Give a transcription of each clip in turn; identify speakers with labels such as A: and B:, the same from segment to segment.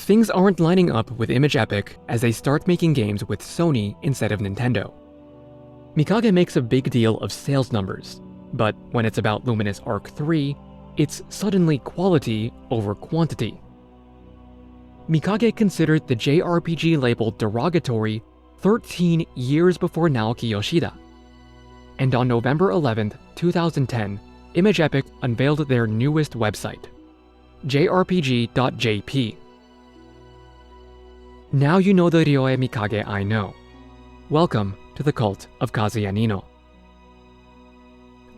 A: Things aren't lining up with Image Epic as they start making games with Sony instead of Nintendo. Mikage makes a big deal of sales numbers, but when it's about Luminous Arc 3, it's suddenly quality over quantity. Mikage considered the JRPG label derogatory 13 years before Naoki Yoshida. And on November 11th, 2010, Image Epic unveiled their newest website, jrpg.jp. Now you know the Ryoe Mikage I know. Welcome to the cult of Kazuya Niino.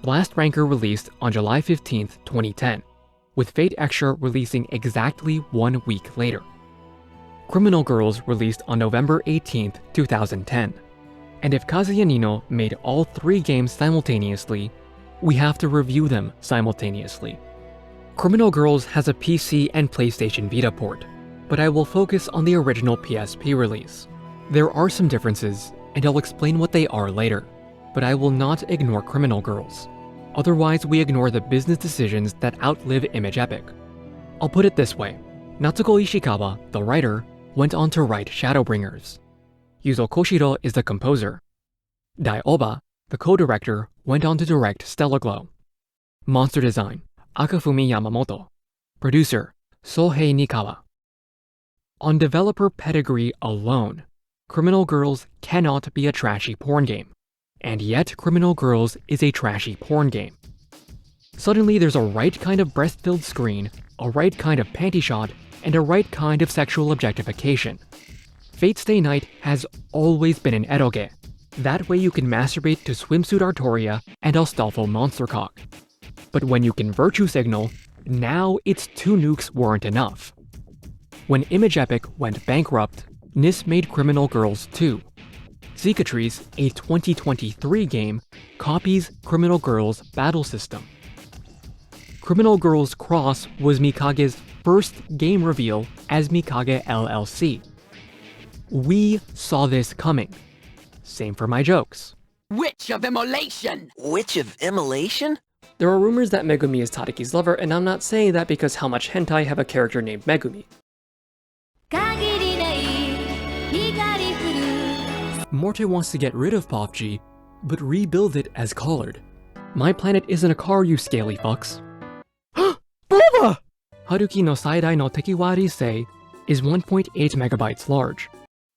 A: Last Ranker released on July 15th, 2010, with Fate Extra releasing exactly 1 week later. Criminal Girls released on November 18th, 2010. And if Kazuya Niino made all 3 games simultaneously, we have to review them simultaneously. Criminal Girls has a PC and PlayStation Vita port, but I will focus on the original PSP release. There are some differences, and I'll explain what they are later, but I will not ignore Criminal Girls. Otherwise, we ignore the business decisions that outlive Image Epic. I'll put it this way. Natsuko Ishikawa, the writer, went on to write Shadowbringers. Yuzo Koshiro is the composer. Dai Oba, the co-director, went on to direct Stellar Glow. Monster design, Akafumi Yamamoto. Producer, Sohei Nikawa. On developer pedigree alone, Criminal Girls cannot be a trashy porn game. And yet Criminal Girls is a trashy porn game. Suddenly there's a right kind of breast-filled screen, a right kind of panty shot, and a right kind of sexual objectification. Fate Stay Night has always been an eroge. That way you can masturbate to Swimsuit Artoria and Astolfo Monstercock. But when you can virtue signal, now it's 2 nukes weren't enough. When Image Epic went bankrupt, NIS made Criminal Girls 2. Cicatrice, a 2023 game, copies Criminal Girls' battle system. Criminal Girls Cross was Mikage's first game reveal as Mikage LLC. We saw this coming. Same for my jokes.
B: Witch of Immolation!
C: Witch of Immolation?
A: There are rumors that Megumi is Tadaki's lover, and I'm not saying that because how much hentai have a character named Megumi. Morte wants to get rid of POFG, but rebuild it as colored. My planet isn't a car, you scaly fucks. Boba! Haruki no Saidai no Tekiwari Sei is 1.8 megabytes large.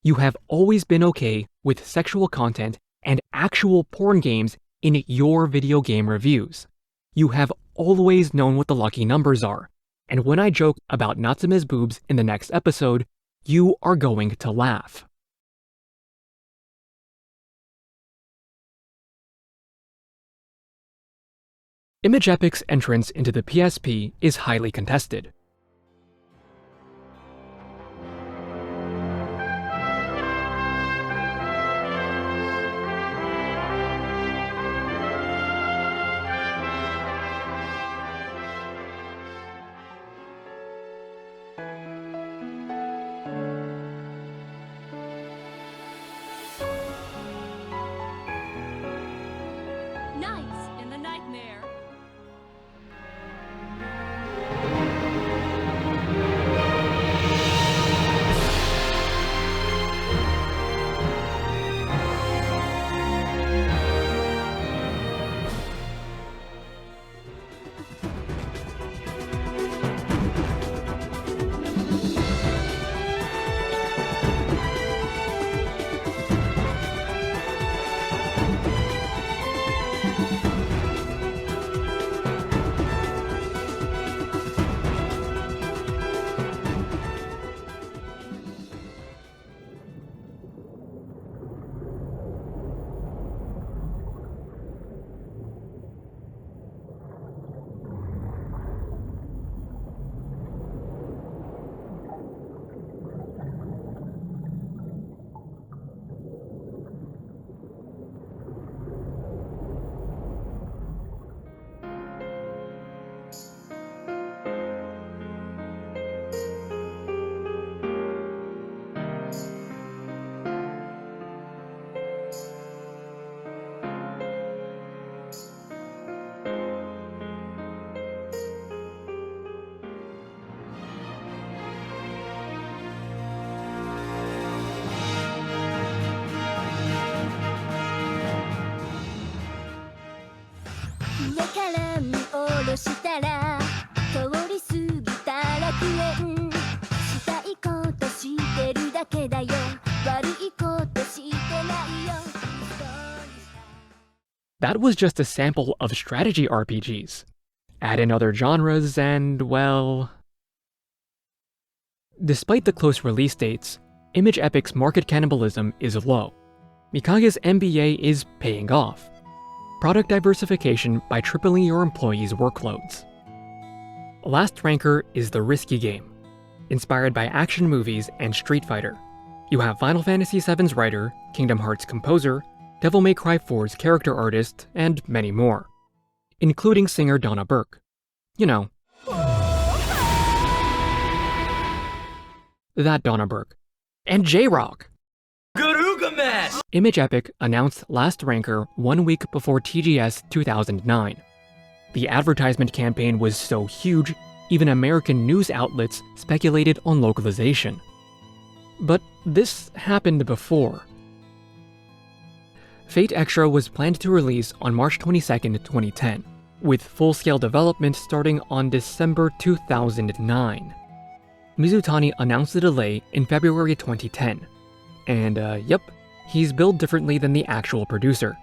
A: You have always been okay with sexual content and actual porn games in your video game reviews. You have always known what the lucky numbers are, and when I joke about Natsume's boobs in the next episode, you are going to laugh. Image Epic's entrance into the PSP is highly contested.
D: したら通り過ぎた楽園したいことしてるだけだよ悪いことしてないよ
A: That was just a sample of strategy RPGs. Add in other genres and, well... Despite the close release dates, Image Epic's market cannibalism is low. Mikage's MBA is paying off. Product diversification by tripling your employees' workloads. Last Ranker is the risky game. Inspired by action movies and Street Fighter. You have Final Fantasy VII's writer, Kingdom Hearts composer, Devil May Cry 4's character artist, and many more. Including singer Donna Burke. You know. That Donna Burke. And J-Rock! Image Epic announced Last Ranker 1 week before TGS 2009. The advertisement campaign was so huge, even American news outlets speculated on localization. But this happened before. Fate Extra was planned to release on March 22, 2010, with full-scale development starting on December 2009. Mizutani announced the delay in February 2010. And yep, he's billed differently than the actual producer.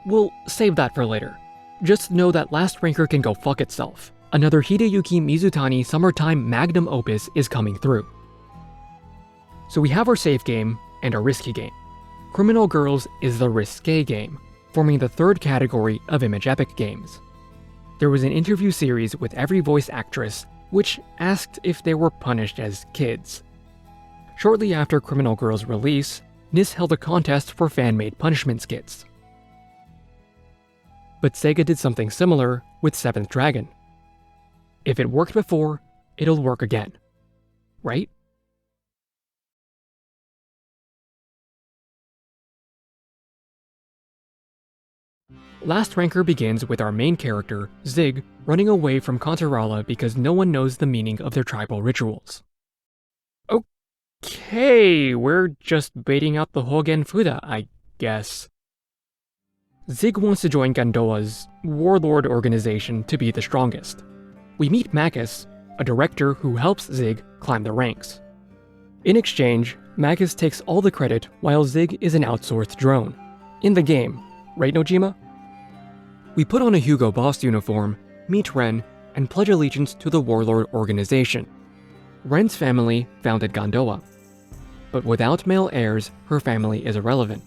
A: We'll save that for later. Just know that Last Ranker can go fuck itself. Another Hideyuki Mizutani summertime magnum opus is coming through. So we have our safe game and our risky game. Criminal Girls is the risque game, forming the third category of Image Epic games. There was an interview series with every voice actress, which asked if they were punished as kids. Shortly after Criminal Girls' release, NIS held a contest for fan-made punishment skits. But Sega did something similar with Seventh Dragon. If it worked before, it'll work again. Right? Last Ranker begins with our main character, Zig, running away from Kantarala because no one knows the meaning of their tribal rituals. Okay, we're just baiting out the Hogen Fuda, I guess. Zig wants to join Gandoa's warlord organization to be the strongest. We meet Makis, a director who helps Zig climb the ranks. In exchange, Makis takes all the credit while Zig is an outsourced drone. In the game, right Nojima? We put on a Hugo Boss uniform, meet Ren, and pledge allegiance to the warlord organization. Ren's family founded Gandoa. But without male heirs, her family is irrelevant.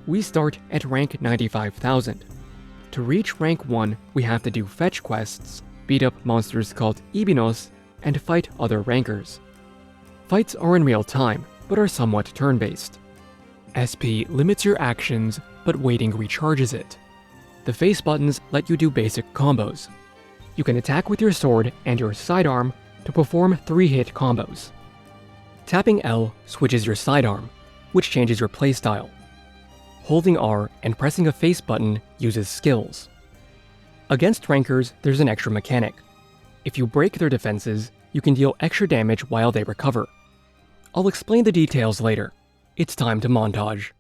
A: We start at rank 95,000. To reach rank 1, we have to do fetch quests, beat up monsters called Ibinos, and fight other rankers. Fights are in real time, but are somewhat turn-based. SP limits your actions, but waiting recharges it. The face buttons let you do basic combos. You can attack with your sword and your sidearm to perform 3-hit combos. Tapping L switches your sidearm, which changes your playstyle. Holding R and pressing a face button uses skills. Against rankers, there's an extra mechanic. If you break their defenses, you can deal extra damage while they recover. I'll explain the details later. It's time to montage.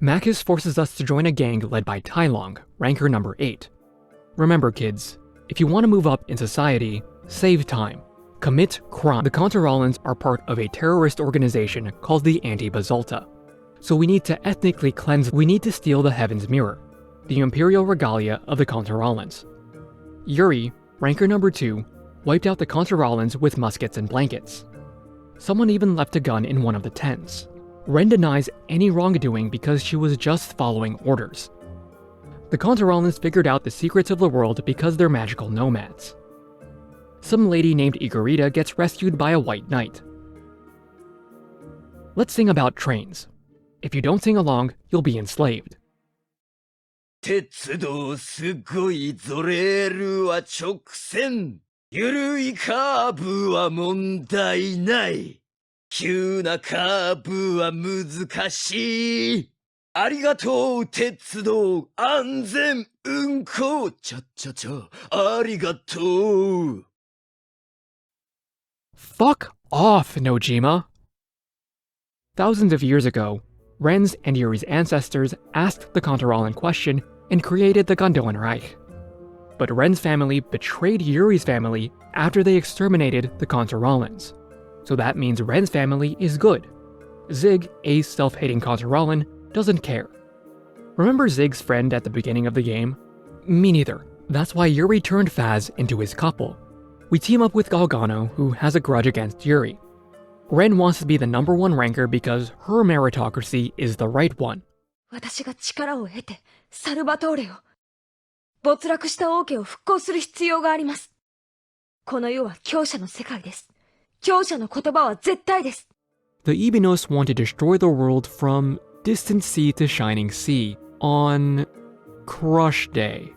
A: Makis forces us to join a gang led by Tailong, ranker number 8. Remember kids, if you want to move up in society, save time. Commit crime. The Contrarolans are part of a terrorist organization called the Anti-Basalta. So we need to ethnically cleanse. We need to steal the Heaven's Mirror, the imperial regalia of the Contrarolans. Yuri, ranker number 2, wiped out the Contrarolans with muskets and blankets. Someone even left a gun in one of the tents. Ren denies any wrongdoing because she was just following orders. The Contrarolans figured out the secrets of the world because they're magical nomads. Some lady named Igorita gets rescued by a white knight. Let's sing about trains. If you don't sing along, you'll be enslaved.
C: 鉄道すごいゾレールは直線ゆるいカーブは問題ない急なカーブは難しいありがとう鉄道安全運行ちゃありがとう
A: Fuck off, Nojima! Thousands of years ago, Ren's and Yuri's ancestors asked the Contrarolan question and created the Gondoan Reich. But Ren's family betrayed Yuri's family after they exterminated the Contrarolans. So that means Ren's family is good. Zig, a self-hating Contrarolan, doesn't care. Remember Zig's friend at the beginning of the game? Me neither. That's why Yuri turned Fazz into his couple. We team up with Galgano, who has a grudge against Yuri. Ren wants to be the number 1 ranker because her meritocracy is the right one.
E: 私が力を得て、サルバトーレを、没落した王家を復興する必要があります。この世は強者の世界です。強者の言葉は絶対です。
A: The Ebinos want to destroy the world from distant sea to shining sea on Crush Day.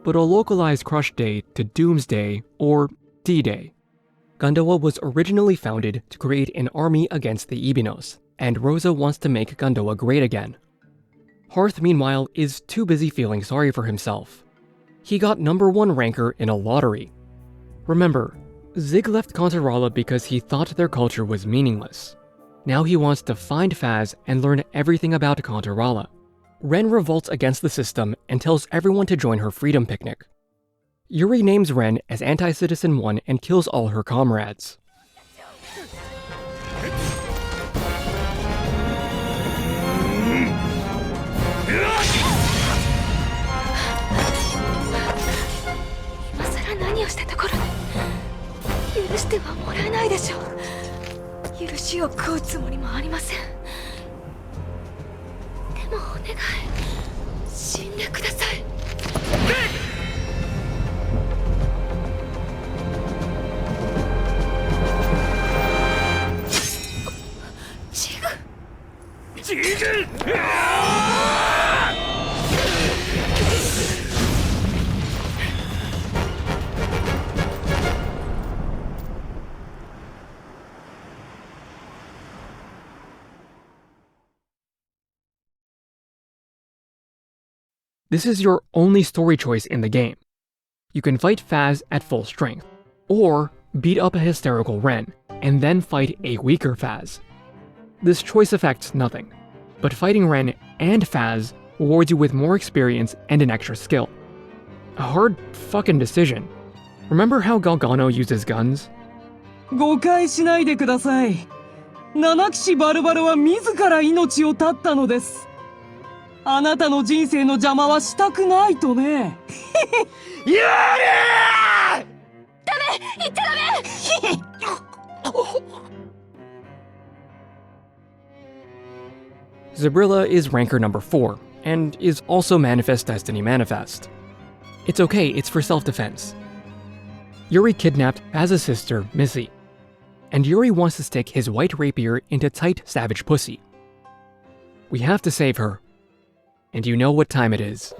A: But a localized Crush Day to Doomsday or D-Day. Gondoa was originally founded to create an army against the Ebinos, and Rosa wants to make Gondoa great again. Hearth, meanwhile, is too busy feeling sorry for himself. He got number 1 ranker in a lottery. Remember, Zig left Contrarola because he thought their culture was meaningless. Now he wants to find Fazz and learn everything about Contrarola. Ren revolts against the system and tells everyone to join her freedom picnic. Yuri names Ren as Anti-Citizen 1 and kills all her comrades. This is your only story choice in the game. You can fight Fazz at full strength, or beat up a hysterical Ren, and then fight a weaker Fazz. This choice affects nothing, but fighting Ren and Fazz rewards you with more experience and an extra skill. A hard fucking decision. Remember how Galgano uses guns?
F: 誤解しないでください。七騎士バルバラは自ら命を絶ったのです。あなたの人生の邪魔はしたくないとね。
C: ユーリー！
E: ダメ！言っちゃダメ！
A: Zabrilla is ranker number 4, and is also Manifest Destiny Manifest. It's okay, it's for self-defense. Yuri kidnapped Fazz's sister, Missy, and Yuri wants to stick his white rapier into tight savage pussy. We have to save her, and you know what time it is.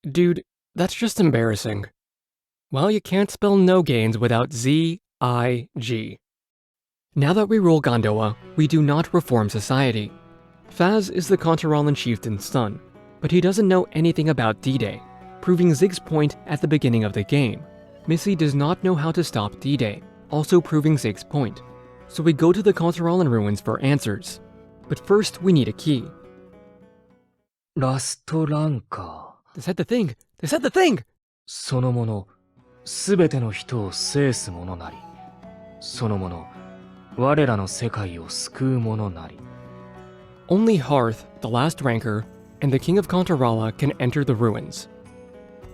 A: Dude, that's just embarrassing. Well, you can't spell no gains without Z-I-G. Now that we rule Gondoa, we do not reform society. Fazz is the Contoralan chieftain's son, but he doesn't know anything about D-Day, proving Zig's point at the beginning of the game. Missy does not know how to stop D-Day, also proving Zig's point. So we go to the Contoralan ruins for answers. But first, we need a key.
G: ラストランか。
A: They said the thing! They said the thing!
G: そのもの、すべての人を制すものなり。そのもの、我らの世界を救うものなり。
A: Only Hearth, the last ranker, and the king of Contorala can enter the ruins.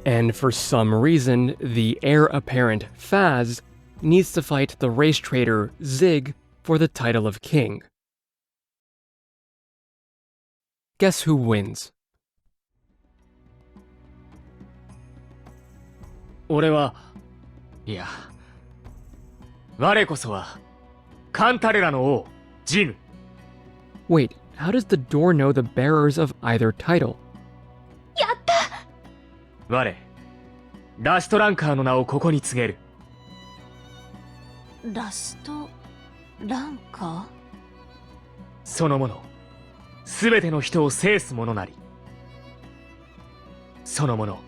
A: And for some reason, the heir apparent Fazz needs to fight the race traitor Zig for the title of king. Guess who wins?
G: 俺は、いや、我こそは、カンタレラの王、ジム。
A: Wait, how does the door know the bearers of either title?
E: やった！
G: 我、ラストランカーの名をここに告げる。
E: ラストランカー？
G: そのもの、すべての人を制すものなり。そのもの、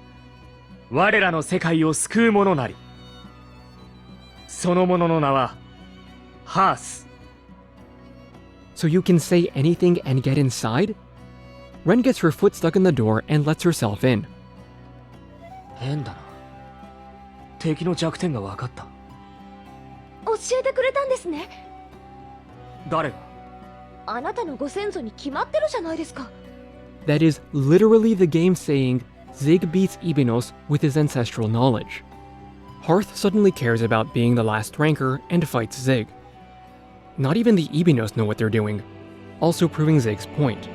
G: 我らの世界を救うものなり。そのものの名は、ハース。
A: So you can say anything and get inside? Ren gets her foot stuck in the door and lets herself in.
G: 変だな。敵の弱点が分かった。
E: 教えてくれたんですね。
G: 誰が？
E: あなたのご先祖に決まってるじゃないですか。
A: That is literally the game saying Zig beats Ibinos with his ancestral knowledge. Hearth suddenly cares about being the last ranker and fights Zig. Not even the Ibinos know what they're doing, also proving Zig's point.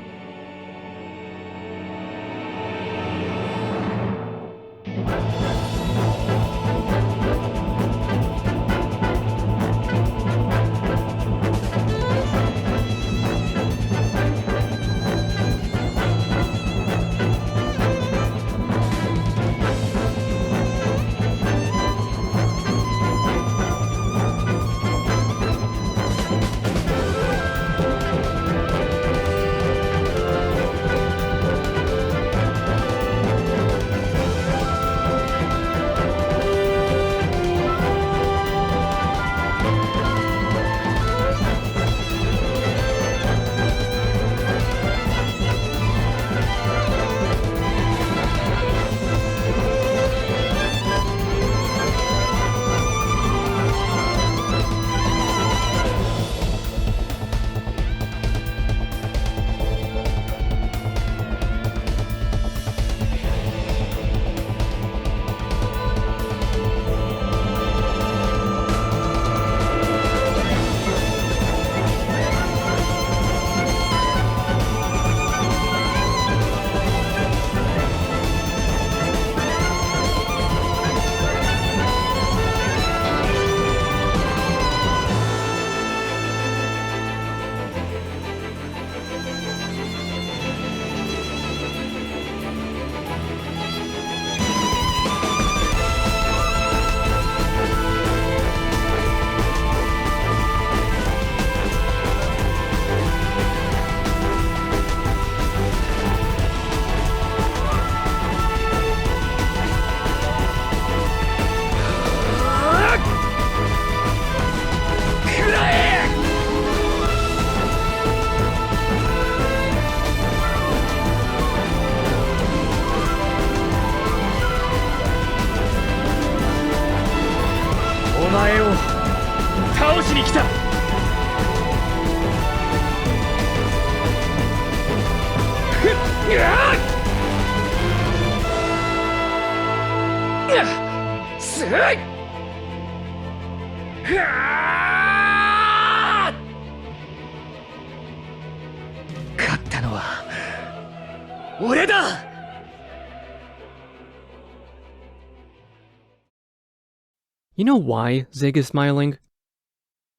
A: You know why Zig is smiling?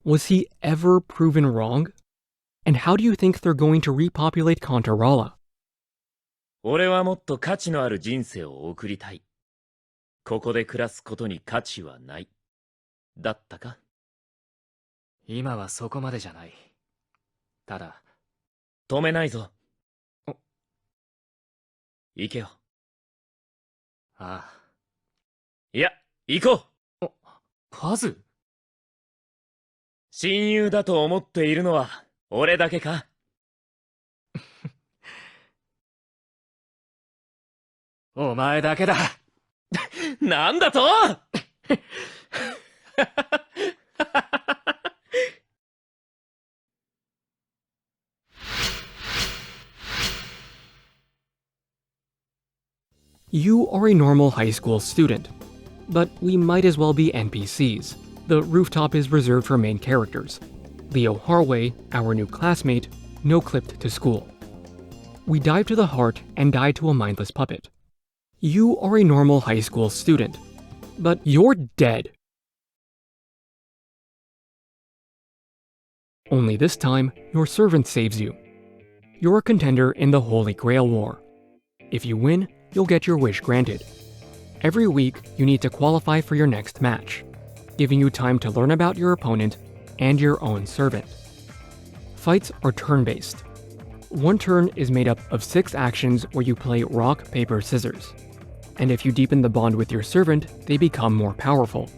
A: Was he ever proven wrong? And how do you think they're going to repopulate Contorala?
H: 俺はもっと価値のある人生を送りたい。ここで暮らすことに価値はない。だったか？
G: 今はそこまでじゃない。ただ、
H: 止めないぞ。
G: お
H: 行けよ。
G: ああ。
H: いや、行こう。
G: ファズ？
H: 親友だと思っているのは俺だけか？
G: お前だけだ。
H: なんだと
A: You are a normal high school student, but we might as well be NPCs. The rooftop is reserved for main characters. Leo Harway, our new classmate, no-clipped to school. We dive to the heart and die to a mindless puppet. You are a normal high school student, but you're dead. Only this time, your servant saves you. You're a contender in the Holy Grail War. If you win, you'll get your wish granted. Every week, you need to qualify for your next match, giving you time to learn about your opponent and your own servant. Fights are turn-based. One turn is made up of 6 actions where you play rock, paper, scissors. And if you deepen the bond with your servant, they become more powerful.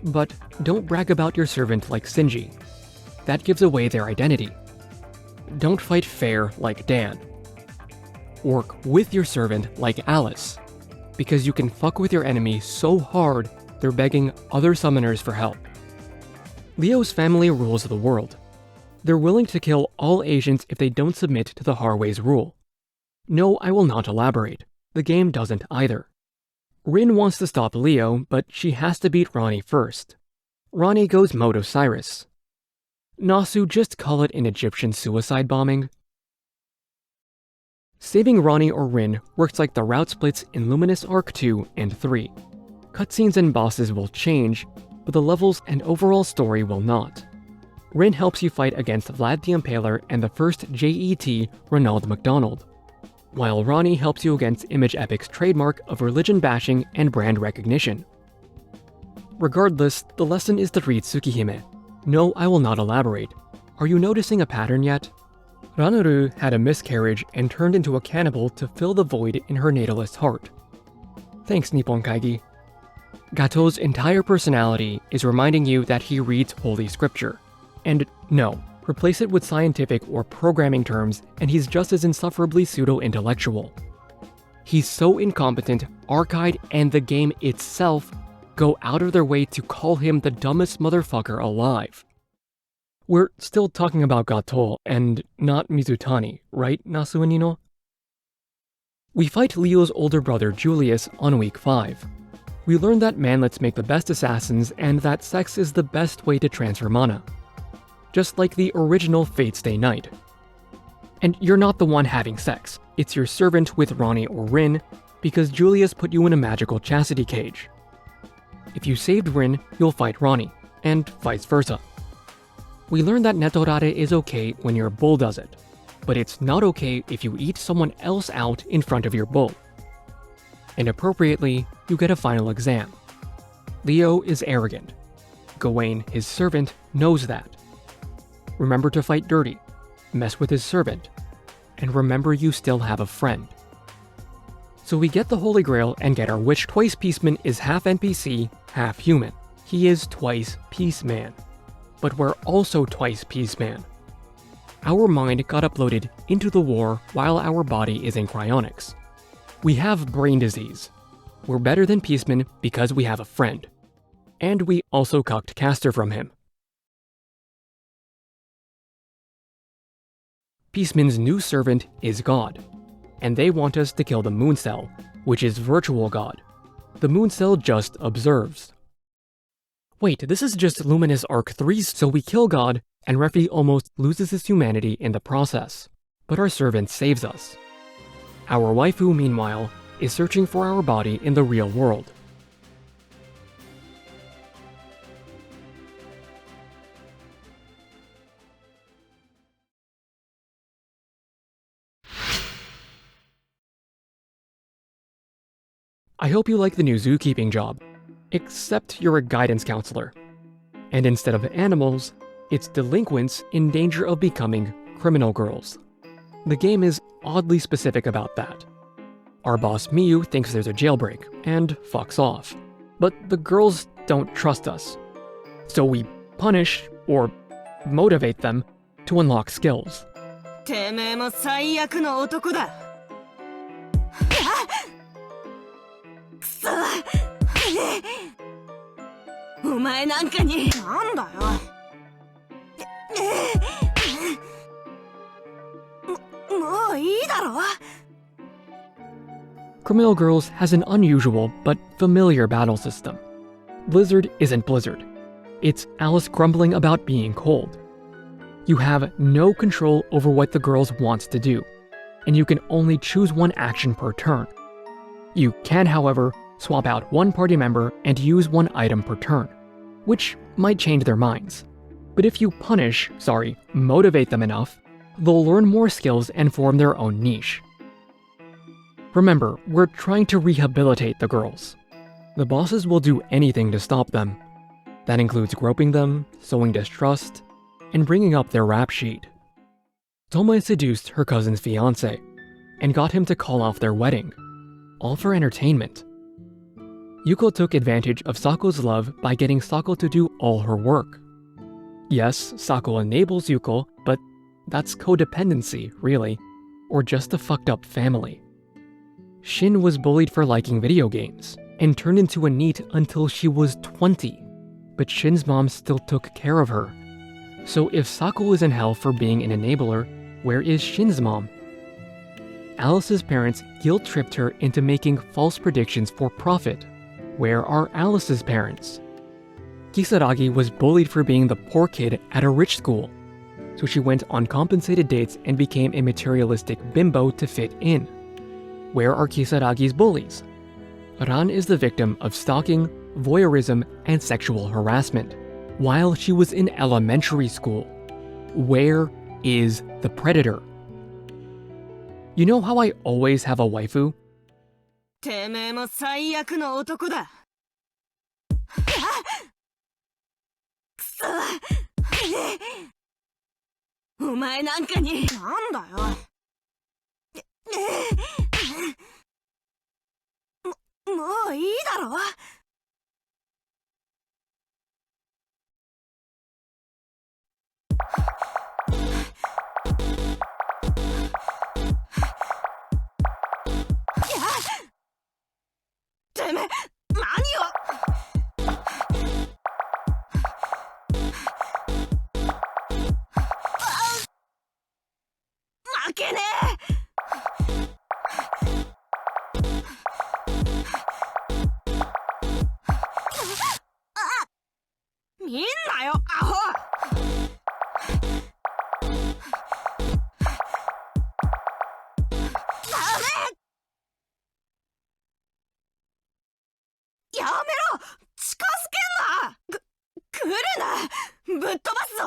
A: But don't brag about your servant like Shinji. That gives away their identity. Don't fight fair like Dan. Work with your servant like Alice, because you can fuck with your enemy so hard they're begging other summoners for help. Leo's family rules the world. They're willing to kill all Asians if they don't submit to the Harway's rule. No, I will not elaborate. The game doesn't either. Rin wants to stop Leo, but she has to beat Rani first. Rani goes Mode Osiris. Nasu, just call it an Egyptian suicide bombing. Saving Rani or Rin works like the route splits in Luminous Arc 2 and 3. Cutscenes and bosses will change, but the levels and overall story will not. Rin helps you fight against Vlad the Impaler and the first JET, Ronald McDonald, while Rani helps you against Image Epic's trademark of religion bashing and brand recognition. Regardless, the lesson is to read Tsukihime. No, I will not elaborate. Are you noticing a pattern yet? Ranuru had a miscarriage and turned into a cannibal to fill the void in her natalist heart. Thanks, Nippon Kaigi. Gato's entire personality is reminding you that he reads Holy Scripture. And no, replace it with scientific or programming terms and he's just as insufferably pseudo-intellectual. He's so incompetent, Arcade and the game itself go out of their way to call him the dumbest motherfucker alive. We're still talking about Gato and not Mizutani, right, Nasu and Niino? We fight Leo's older brother Julius on week 5. We learn that manlets make the best assassins and that sex is the best way to transfer mana. Just like the original Fate Stay Night. And you're not the one having sex, it's your servant with Rani or Rin, because Julius put you in a magical chastity cage. If you saved Rin, you'll fight Rani, and vice versa. We learn that Netorare is okay when your bull does it, but it's not okay if you eat someone else out in front of your bull. And appropriately, you get a final exam. Leo is arrogant. Gawain, his servant, knows that. Remember to fight dirty, mess with his servant, and remember you still have a friend. So we get the Holy Grail and get our wish. Twice Peaceman is half NPC, half human. He is twice Peaceman. But we're also twice Peaceman. Our mind got uploaded into the war while our body is in cryonics. We have brain disease. We're better than Peaceman because we have a friend. And we also cucked Caster from him. Peaceman's new servant is God, and they want us to kill the Moon Cell, which is virtual God. The Moon Cell just observes. Wait, this is just Luminous Arc 3, so we kill God, and Refi almost loses his humanity in the process. But our servant saves us. Our waifu, meanwhile, is searching for our body in the real world. I hope you like the new zookeeping job, except you're a guidance counselor. And instead of animals, it's delinquents in danger of becoming criminal girls. The game is oddly specific about that. Our boss Miyu thinks there's a jailbreak and fucks off. But the girls don't trust us. So we punish, or motivate them, to unlock skills.
F: てめえも最悪の男だ。くそ。お前なんかに。なんだよ。もういいだろ。
A: Criminal Girls has an unusual but familiar battle system. Blizzard isn't Blizzard. It's Alice grumbling about being cold. You have no control over what the girls wants to do, and you can only choose one action per turn. You can, however, swap out one party member and use one item per turn, which might change their minds. But if you motivate them enough, they'll learn more skills and form their own niche. Remember, we're trying to rehabilitate the girls. The bosses will do anything to stop them. That includes groping them, sowing distrust, and bringing up their rap sheet. Tomoe seduced her cousin's fiancé and got him to call off their wedding, all for entertainment. Yuko took advantage of Sako's love by getting Sako to do all her work. Yes, Sako enables Yuko, but that's codependency, really, or just a fucked up family. Shin was bullied for liking video games and turned into a NEET until she was 20, but Shin's mom still took care of her. So if Sako is in hell for being an enabler, where is Shin's mom? Alice's parents guilt-tripped her into making false predictions for profit. Where are Alice's parents? Kisaragi was bullied for being the poor kid at a rich school, so she went on compensated dates and became a materialistic bimbo to fit in. Where are Kisaragi's bullies? Ran is the victim of stalking, voyeurism, and sexual harassment while she was in elementary school. Where is the predator? You know how I always have a waifu?
F: てめえも最悪の男だ。くそ。お前なんかに。なんだよ。もういいだろ。てめえ、何を。負けねえ。見んなよ、アホ。ダメ。やめろ。近づけんな。来るな。ぶっ飛ばすぞ。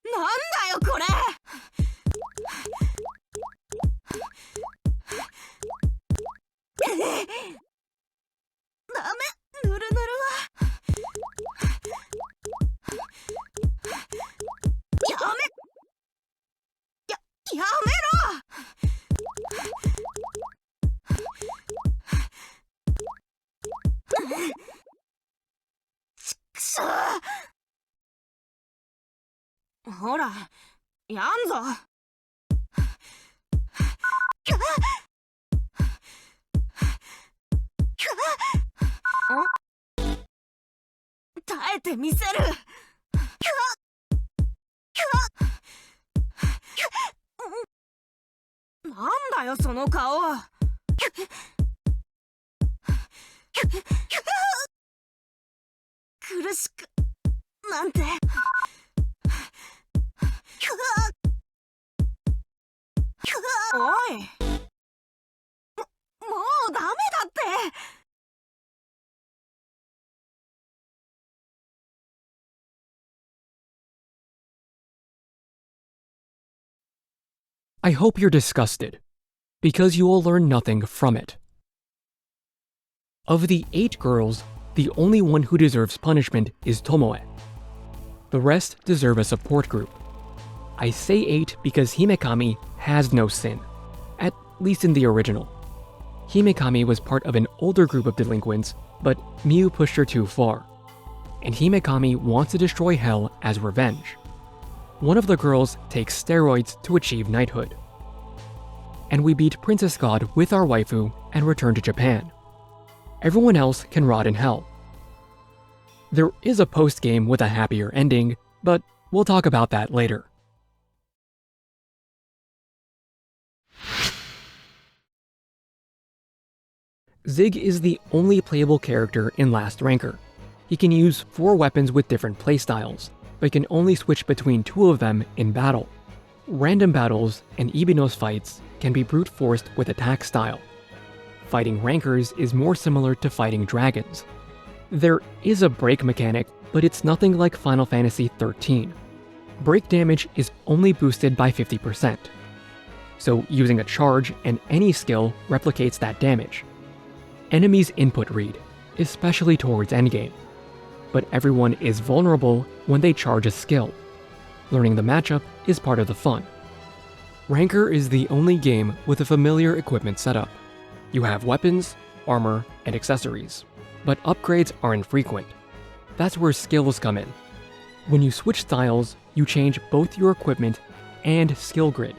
F: なんだよこれ。ダメ、ぬるぬるは。やめろ。ちくしょう。ほら、やんぞ。耐えてみせる。なんだよその顔。苦しくなんて。おい、もうダメだって。
A: I hope you're disgusted, because you will learn nothing from it. Of the 8 girls, the only one who deserves punishment is Tomoe. The rest deserve a support group. I say 8 because Himekami has no sin, at least in the original. Himekami was part of an older group of delinquents, but Miu pushed her too far, and Himekami wants to destroy Hell as revenge. One of the girls takes steroids to achieve knighthood. And we beat Princess God with our waifu and return to Japan. Everyone else can rot in hell. There is a post-game with a happier ending, but we'll talk about that later. Zig is the only playable character in Last Ranker. He can use 4 weapons with different playstyles, but can only switch between 2 of them in battle. Random battles and Ibinos fights can be brute forced with attack style. Fighting rankers is more similar to fighting dragons. There is a break mechanic, but it's nothing like Final Fantasy XIII. Break damage is only boosted by 50%. So using a charge and any skill replicates that damage. Enemies input read, especially towards endgame. But everyone is vulnerable when they charge a skill. Learning the matchup is part of the fun. Ranker is the only game with a familiar equipment setup. You have weapons, armor, and accessories, but upgrades are infrequent. That's where skills come in. When you switch styles, you change both your equipment and skill grid.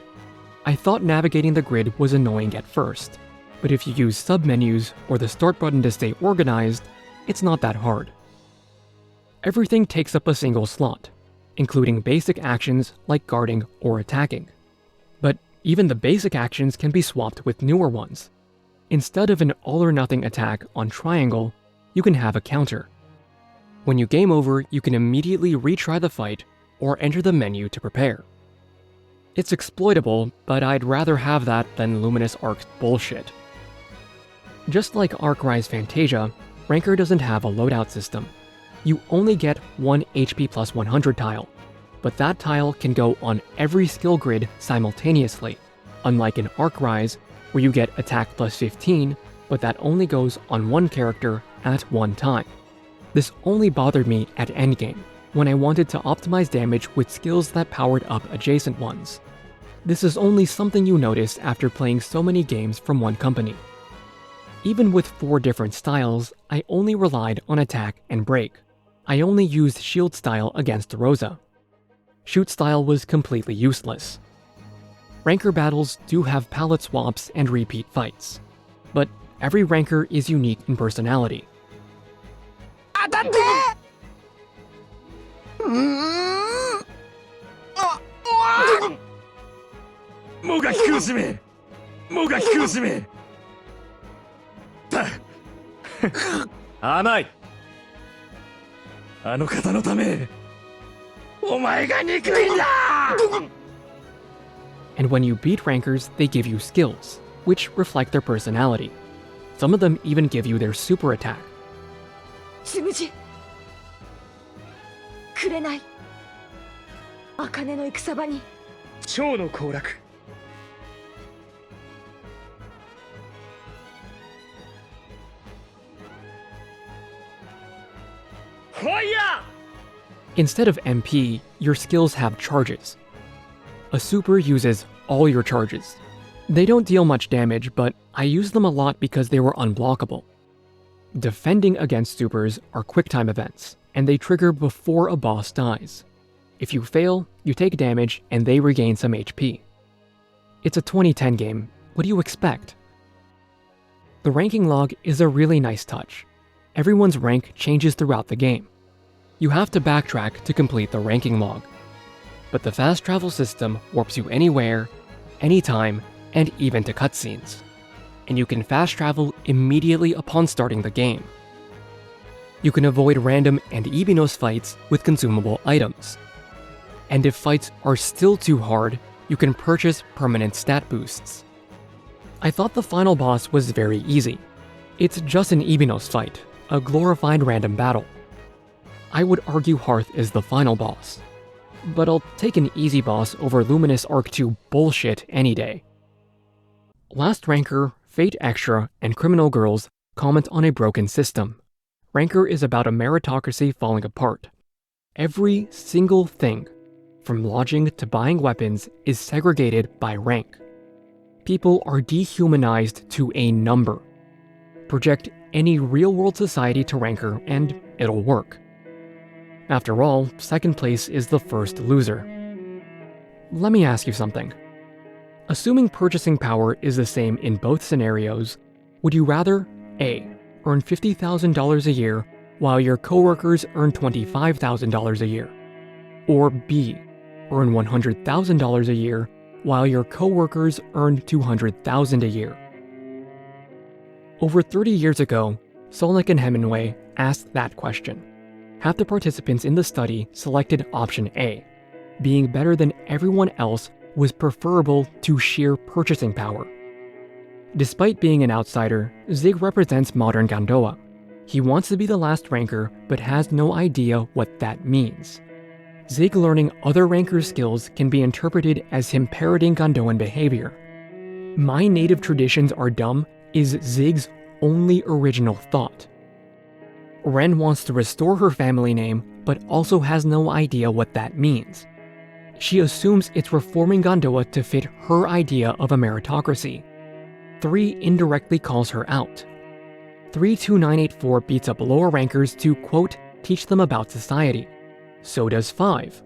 A: I thought navigating the grid was annoying at first, but if you use submenus or the start button to stay organized, it's not that hard. Everything takes up a single slot, including basic actions like guarding or attacking. But even the basic actions can be swapped with newer ones. Instead of an all-or-nothing attack on triangle, you can have a counter. When you game over, you can immediately retry the fight or enter the menu to prepare. It's exploitable, but I'd rather have that than Luminous Arc's bullshit. Just like Arc Rise Fantasia, Ranker doesn't have a loadout system. You only get 1 HP plus 100 tile, but that tile can go on every skill grid simultaneously, unlike in Arc Rise, where you get attack plus 15, but that only goes on one character at one time. This only bothered me at endgame, when I wanted to optimize damage with skills that powered up adjacent ones. This is only something you notice after playing so many games from one company. Even with 4 different styles, I only relied on attack and break. I only used shield style against Rosa. Shoot style was completely useless. Ranker battles do have palette swaps and repeat fights, but every ranker is unique in personality. And when you beat rankers, they give you skills, which reflect their personality. Some of them even give you their super attack.
E: つむじ紅茜の戦場に
G: 蝶の行楽
A: Instead of MP, your skills have charges. A super uses all your charges. They don't deal much damage, but I use them a lot because they were unblockable. Defending against supers are quicktime events, and they trigger before a boss dies. If you fail, you take damage and they regain some HP. It's a 2010 game, what do you expect? The ranking log is a really nice touch. Everyone's rank changes throughout the game. You have to backtrack to complete the ranking log. But the fast travel system warps you anywhere, anytime, and even to cutscenes. And you can fast travel immediately upon starting the game. You can avoid random and Ibinos fights with consumable items. And if fights are still too hard, you can purchase permanent stat boosts. I thought the final boss was very easy. It's just an Ibinos fight, a glorified random battle. I would argue Hearth is the final boss. but I'll take an easy boss over Luminous Arc 2 bullshit any day. Last Ranker, Fate Extra, and Criminal Girls comment on a broken system. Ranker is about a meritocracy falling apart. Every single thing, from lodging to buying weapons, is segregated by rank. People are dehumanized to a number. Project any real-world society to Ranker and it'll work. After all, second place is the first loser. Let me ask you something. Assuming purchasing power is the same in both scenarios, would you rather A. Earn $50,000 a year while your coworkers earn $25,000 a year? Or B. Earn $100,000 a year while your coworkers earn $200,000 a year? Over 30 years ago, Solnick and Hemingway asked that question. Half the participants in the study selected option A. Being better than everyone else was preferable to sheer purchasing power. Despite being an outsider, Zig represents modern Gandoa. He wants to be the last ranker, but has no idea what that means. Zig learning other rankers' skills can be interpreted as him parroting Gandoan behavior. "My native traditions are dumb" is Zig's only original thought. Ren wants to restore her family name, but also has no idea what that means. She assumes it's reforming Gandoa to fit her idea of a meritocracy. 3 indirectly calls her out. 32984 beats up lower rankers to, quote, teach them about society. So does 5.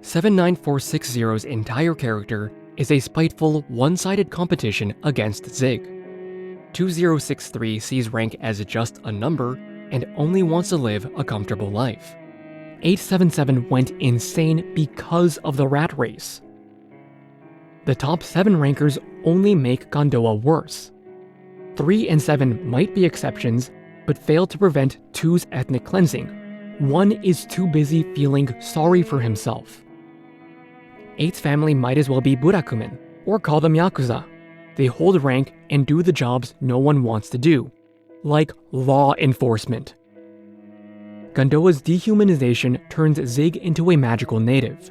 A: 79460's entire character is a spiteful, one-sided competition against Zig. 2063 sees rank as just a number and only wants to live a comfortable life. 877 went insane because of the rat race. The top 7 rankers only make Gandoa worse. 3 and 7 might be exceptions, but fail to prevent 2's ethnic cleansing. 1 is too busy feeling sorry for himself. 8's family might as well be Burakumen, or call them Yakuza. They hold rank and do the jobs no one wants to do, like law enforcement. Gandoa's dehumanization turns Zig into a magical native.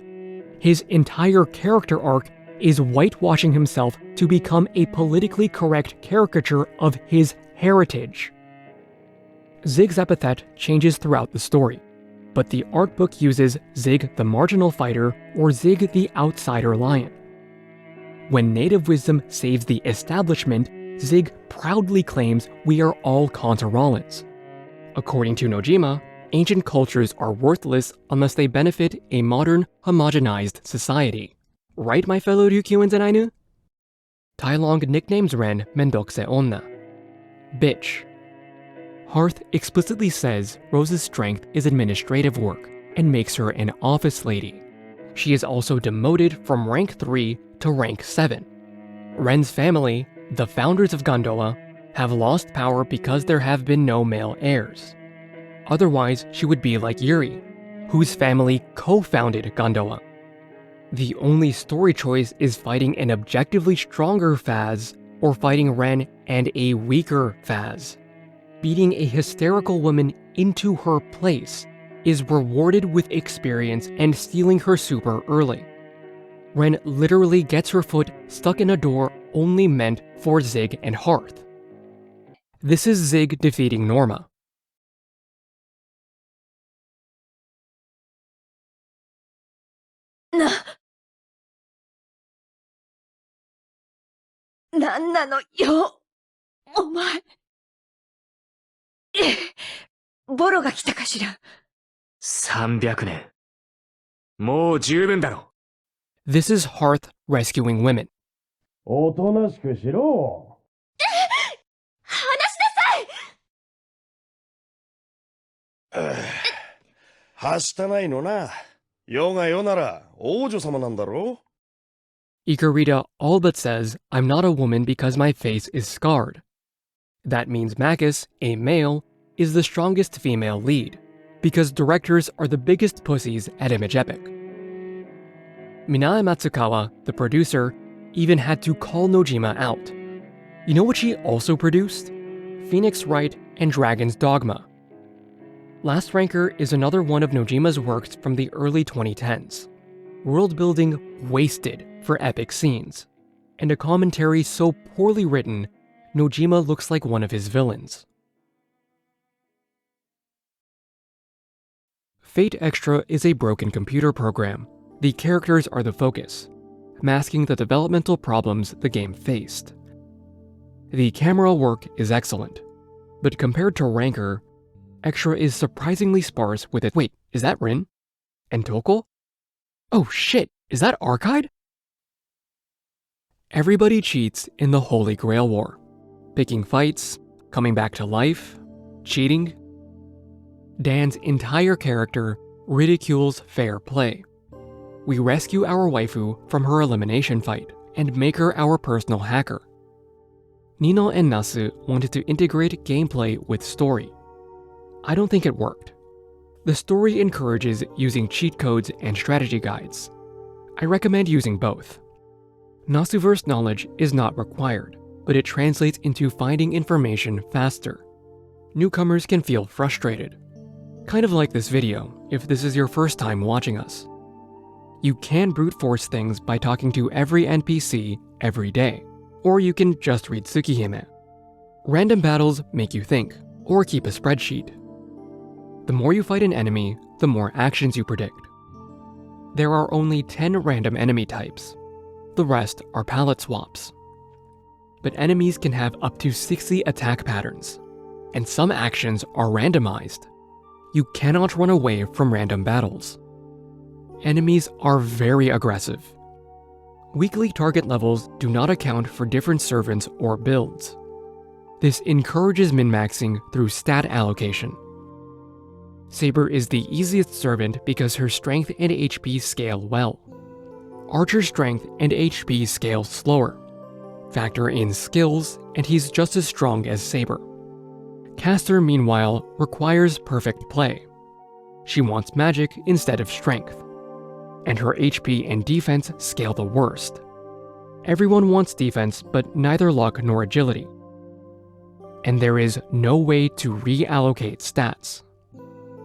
A: His entire character arc is whitewashing himself to become a politically correct caricature of his heritage. Zig's epithet changes throughout the story, but the art book uses Zig the marginal fighter or Zig the outsider lion. When native wisdom saves the establishment, Zig proudly claims we are all Kantaralans. According to Nojima, ancient cultures are worthless unless they benefit a modern, homogenized society. Right, my fellow Ryukyuans and Ainu? Tai Long nicknames Ren Mendokse Onna. Bitch. Hearth explicitly says Rose's strength is administrative work and makes her an office lady. She is also demoted from rank 3 to rank 7. Ren's family, the founders of Gandoa, have lost power because there have been no male heirs. Otherwise, she would be like Yuri, whose family co-founded Gandoa. The only story choice is fighting an objectively stronger Fazz or fighting Ren and a weaker Fazz. Beating a hysterical woman into her place is rewarded with experience and stealing her super early. Ren literally gets her foot stuck in a door only meant for Zig and Hearth. This is Zig defeating Norma.
E: なんなのよ、お前。ボロが来たかしら。
G: 300年。もう十分だろ。
A: This is Hearth rescuing women.
I: おとなしくしろ。
E: 話しなさい。
I: はしたないのな。世が世なら王女様なんだろ。
A: Ikarita all but says, I'm not a woman because my face is scarred. That means Makis, a male, is the strongest female lead, because directors are the biggest pussies at Image Epic. Minae Matsukawa, the producer, even had to call Nojima out. You know what she also produced? Phoenix Wright and Dragon's Dogma. Last Ranker is another one of Nojima's works from the early 2010s. World building wasted for epic scenes, and a commentary so poorly written, Nojima looks like one of his villains. Fate Extra is a broken computer program. The characters are the focus, masking the developmental problems the game faced. The camera work is excellent, but compared to Ranker, Extra is surprisingly sparse with it. Wait, is that Rin? And Toko? Oh shit, is that Arcade? Everybody cheats in the Holy Grail War. Picking fights, coming back to life, cheating. Dan's entire character ridicules fair play. We rescue our waifu from her elimination fight and make her our personal hacker. Niino and Nasu wanted to integrate gameplay with story. I don't think it worked. The story encourages using cheat codes and strategy guides. I recommend using both. Nasuverse knowledge is not required, but it translates into finding information faster. Newcomers can feel frustrated. Kind of like this video, if this is your first time watching us. You can brute force things by talking to every NPC every day, or you can just read Tsukihime. Random battles make you think, or keep a spreadsheet. The more you fight an enemy, the more actions you predict. There are only 10 random enemy types. The rest are palette swaps. But enemies can have up to 60 attack patterns, and some actions are randomized. You cannot run away from random battles. Enemies are very aggressive. Weekly target levels do not account for different servants or builds. This encourages min-maxing through stat allocation. Saber is the easiest servant because her strength and HP scale well. Archer's strength and HP scale slower. Factor in skills, and he's just as strong as Saber. Caster, meanwhile, requires perfect play. She wants magic instead of strength. And her HP and defense scale the worst. Everyone wants defense, but neither luck nor agility. And there is no way to reallocate stats.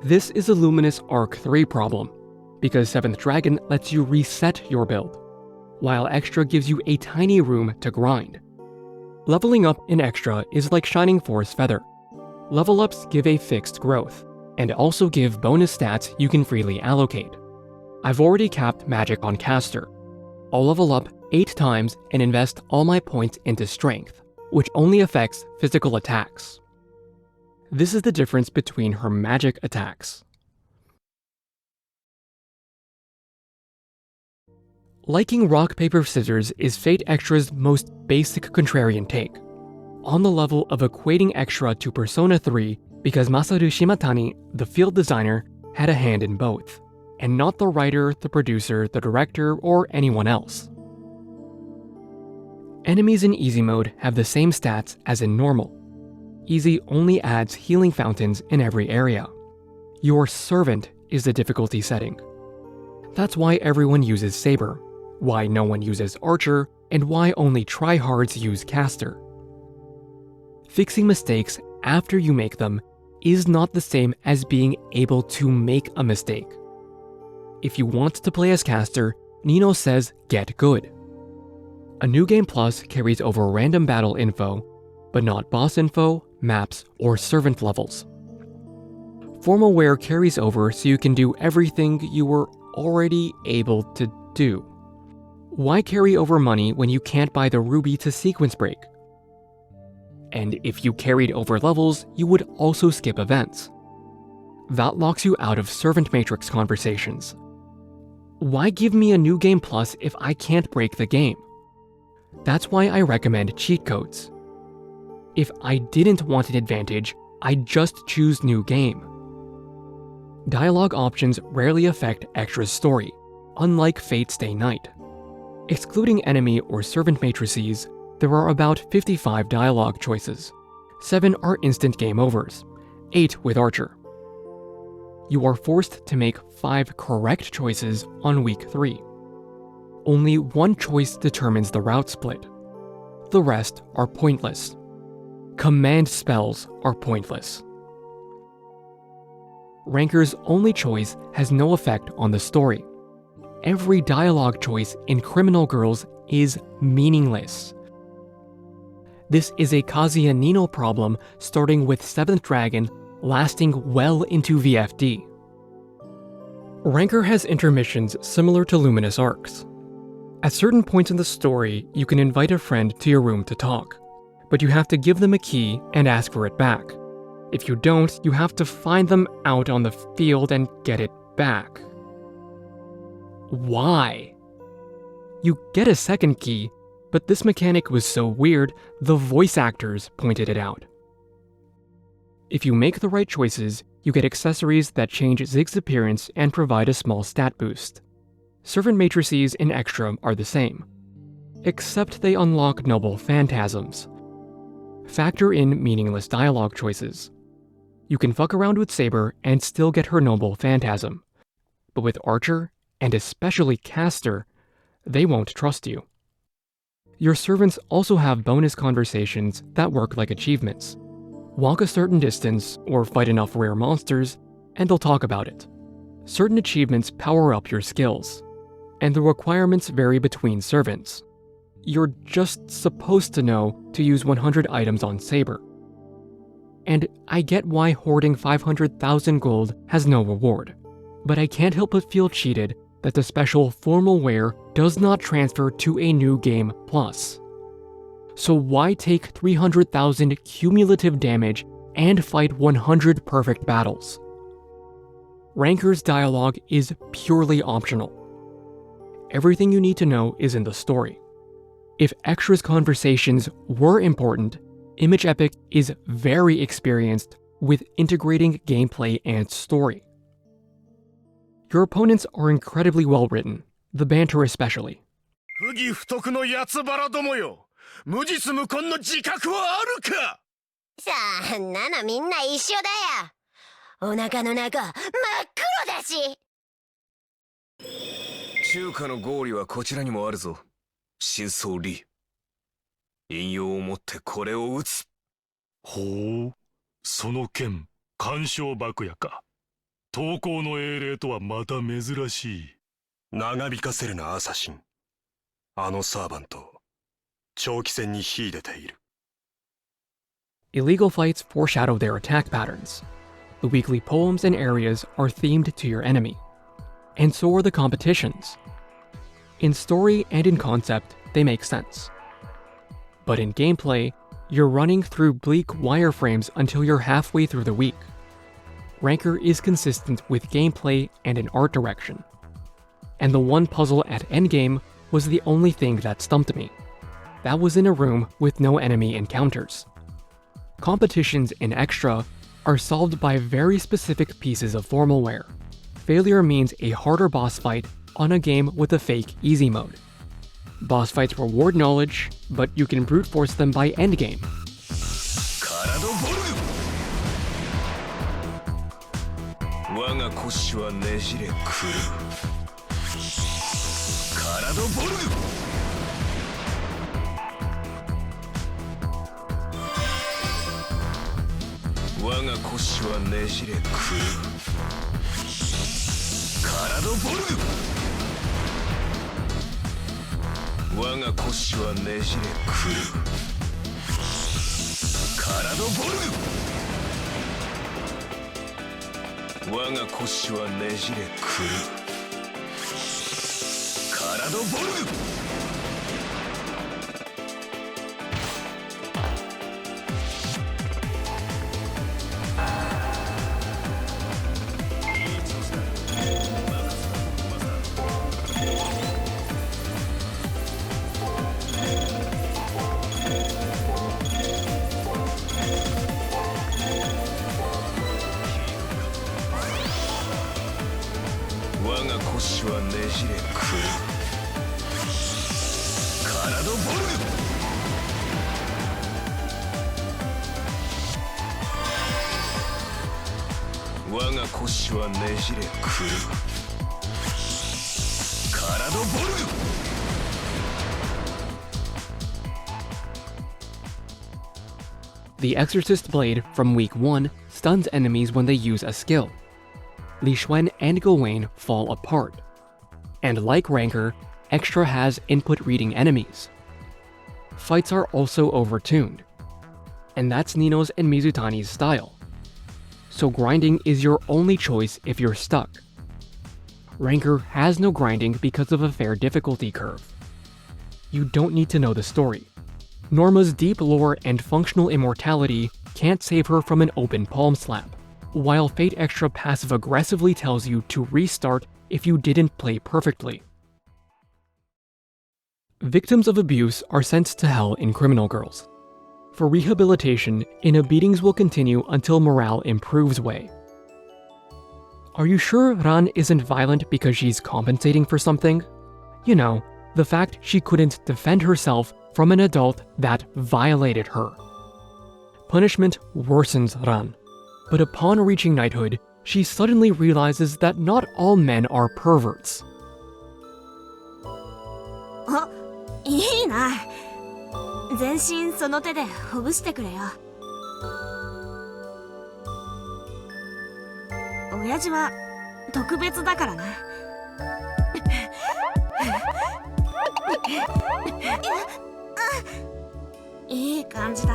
A: This is a Luminous Arc 3 problem, because 7th Dragon lets you reset your build, while Extra gives you a tiny room to grind. Leveling up in Extra is like Shining Force Feather. Level ups give a fixed growth, and also give bonus stats you can freely allocate. I've already capped magic on Caster. I'll level up 8 times and invest all my points into strength, which only affects physical attacks. This is the difference between her magic attacks. Liking rock, paper, scissors is Fate Extra's most basic contrarian take, on the level of equating Extra to Persona 3 because Masaru Shimatani, the field designer, had a hand in both, and not the writer, the producer, the director, or anyone else. Enemies in easy mode have the same stats as in normal. Easy only adds healing fountains in every area. Your servant is the difficulty setting. That's why everyone uses Saber, why no one uses Archer, and why only tryhards use Caster. Fixing mistakes after you make them is not the same as being able to make a mistake. If you want to play as Caster, Niino says get good. A New Game Plus carries over random battle info, but not boss info, maps, or servant levels. Formal wear carries over so you can do everything you were already able to do. Why carry over money when you can't buy the ruby to sequence break? And if you carried over levels, you would also skip events. That locks you out of servant matrix conversations. Why give me a New Game Plus if I can't break the game? That's why I recommend cheat codes. If I didn't want an advantage, I'd just choose New Game. Dialogue options rarely affect Extra's story, unlike Fate Stay Night. Excluding enemy or servant matrices, there are about 55 dialogue choices. 7 are instant game overs, 8 with Archer. You are forced to make 5 correct choices on week 3. Only one choice determines the route split. The rest are pointless. Command spells are pointless. Ranker's only choice has no effect on the story. Every dialogue choice in Criminal Girls is meaningless. This is a Kazuya Niino problem starting with 7th Dragon, lasting well into VFD. Ranker has intermissions similar to Luminous arcs. At certain points in the story, you can invite a friend to your room to talk, but you have to give them a key and ask for it back. If you don't, you have to find them out on the field and get it back. Why? You get a second key, but this mechanic was so weird, the voice actors pointed it out. If you make the right choices, you get accessories that change Zig's appearance and provide a small stat boost. Servant matrices in Extra are the same, except they unlock noble phantasms. Factor in meaningless dialogue choices. You can fuck around with Saber and still get her noble phantasm, but with Archer, and especially Caster, they won't trust you. Your servants also have bonus conversations that work like achievements. Walk a certain distance or fight enough rare monsters, and they'll talk about it. Certain achievements power up your skills, and the requirements vary between servants. You're just supposed to know to use 100 items on Saber. And I get why hoarding 500,000 gold has no reward, but I can't help but feel cheated that the special formal wear does not transfer to a new game plus. So why take 300,000 cumulative damage and fight 100 perfect battles? Ranker's dialogue is purely optional. Everything you need to know is in the story. If Extra's conversations were important, Image Epic is very experienced with integrating gameplay and story. Your opponents are incredibly well written, the banter especially.
I: 不義不徳のやつばらどもよ。無実無根の自覚はあるか。
D: そんなのみんな一緒だよ。お腹の中真っ黒だし。
I: 中華の合理はこちらにもあるぞ。真相理。引用をもってこれを打つ。
J: ほう、その剣、干渉爆薬か。投稿の英霊とはまた珍しい。
I: 長引かせるなアサシン。あのサーバント、長期戦に秀でている。
A: Illegal fights foreshadow their attack patterns. The weekly poems and areas are themed to your enemy. And so are the competitions. In story and in concept, they make sense. But in gameplay, you're running through bleak wireframes until you're halfway through the week. Ranker is consistent with gameplay and in art direction. And the one puzzle at endgame was the only thing that stumped me. That was in a room with no enemy encounters. Competitions in Extra are solved by very specific pieces of formal wear. Failure means a harder boss fight on a game with a fake easy mode. Boss fights reward knowledge, but you can brute force them by endgame. The Exorcist Blade from week 1 stuns enemies when they use a skill. Li Xuan and Gawain fall apart. And like Ranker, Extra has input reading enemies. Fights are also overtuned. And that's Niino's and Mizutani's style. So grinding is your only choice if you're stuck. Ranker has no grinding because of a fair difficulty curve. You don't need to know the story. Norma's deep lore and functional immortality can't save her from an open palm slap, while Fate Extra passive-aggressively tells you to restart if you didn't play perfectly. Victims of abuse are sent to hell in Criminal Girls. For rehabilitation, inner beatings will continue until morale improves way. Are you sure Ran isn't violent because she's compensating for something? You know, the fact she couldn't defend herself from an adult that violated her. Punishment worsens Ran, but upon reaching knighthood, she suddenly realizes that not all men are perverts.
D: いいな。全身その手でほぐしてくれよ。親父は特別だからな。いい感じだ。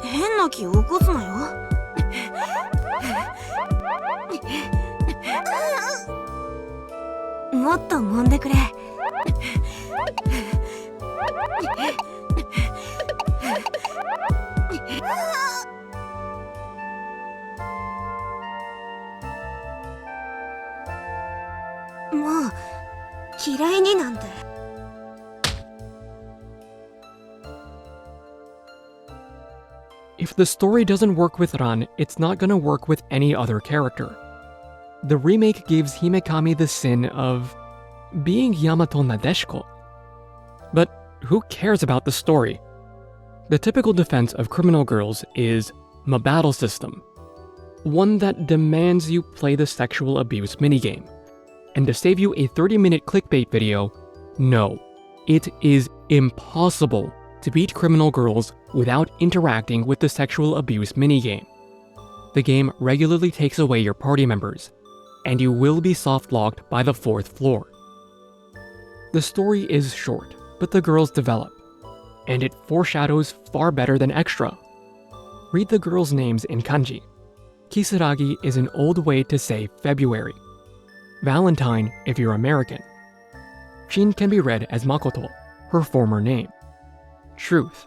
D: 変な気起こすなよ。もっと揉んでくれ。もう嫌いになんて。
A: If the story doesn't work with Ran, it's not gonna work with any other character. The remake gives Himekami the sin of being Yamato Nadeshiko. But who cares about the story? The typical defense of Criminal Girls is a battle system, one that demands you play the sexual abuse minigame. And to save you a 30-minute clickbait video, no, it is impossible to beat Criminal Girls without interacting with the sexual abuse minigame. The game regularly takes away your party members, and you will be soft-locked by the 4th floor. The story is short, but the girls develop, and it foreshadows far better than Extra. Read the girls' names in kanji. Kisaragi is an old way to say February. Valentine if you're American. Shin can be read as Makoto, her former name. Truth.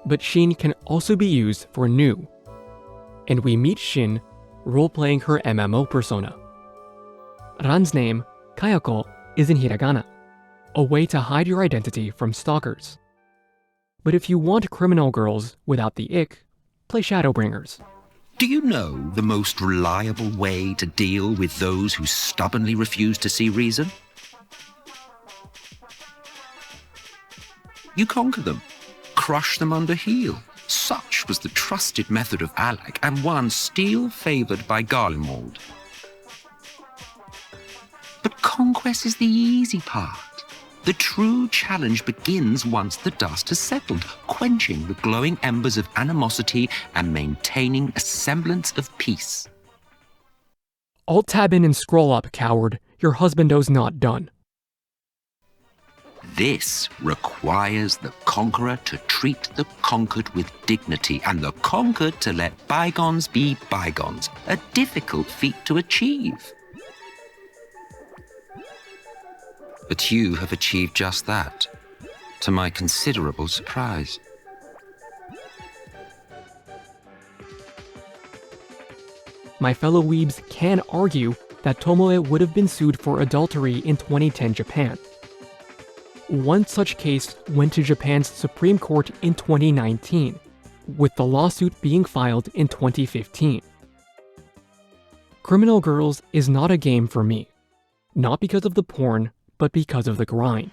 A: But Shin can also be used for new. And we meet Shin role-playing her MMO persona. Ran's name, Kayako, is in hiragana, a way to hide your identity from stalkers. But if you want Criminal Girls without the ick, play Shadowbringers.
K: Do you know the most reliable way to deal with those who stubbornly refuse to see reason? You conquer them, crush them under heel. Such was the trusted method of Alec, and one still favoured by Garlemald. But conquest is the easy part. The true challenge begins once the dust has settled, quenching the glowing embers of animosity and maintaining a semblance of peace.
A: Alt-tab in and scroll up, coward. Your husbando's not done.
K: This requires the conqueror to treat the conquered with dignity, and the conquered to let bygones be bygones, a difficult feat to achieve. But you have achieved just that, to my considerable surprise.
A: My fellow weebs can argue that Tomoe would have been sued for adultery in 2010 Japan. One such case went to Japan's Supreme Court in 2019, with the lawsuit being filed in 2015. Criminal Girls is not a game for me, not because of the porn, but because of the grind.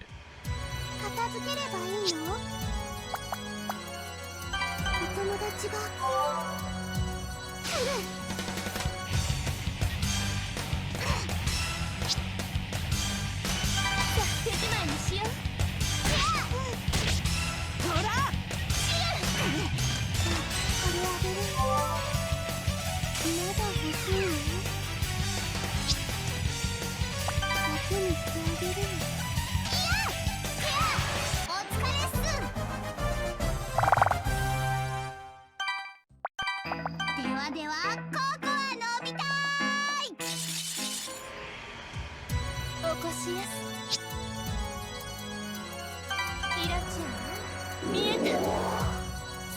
D: しやすイラちゃん見えた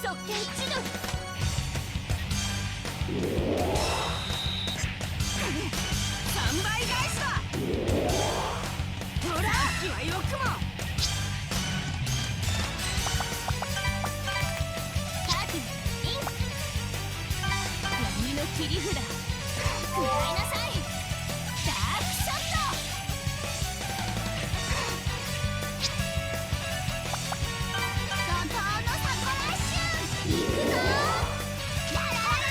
D: 側剣千鳥3倍返しだほら気はよくもタクイン闇の切り札食らいなさいダークショット怒涛のサコラッシュ行くぞラララ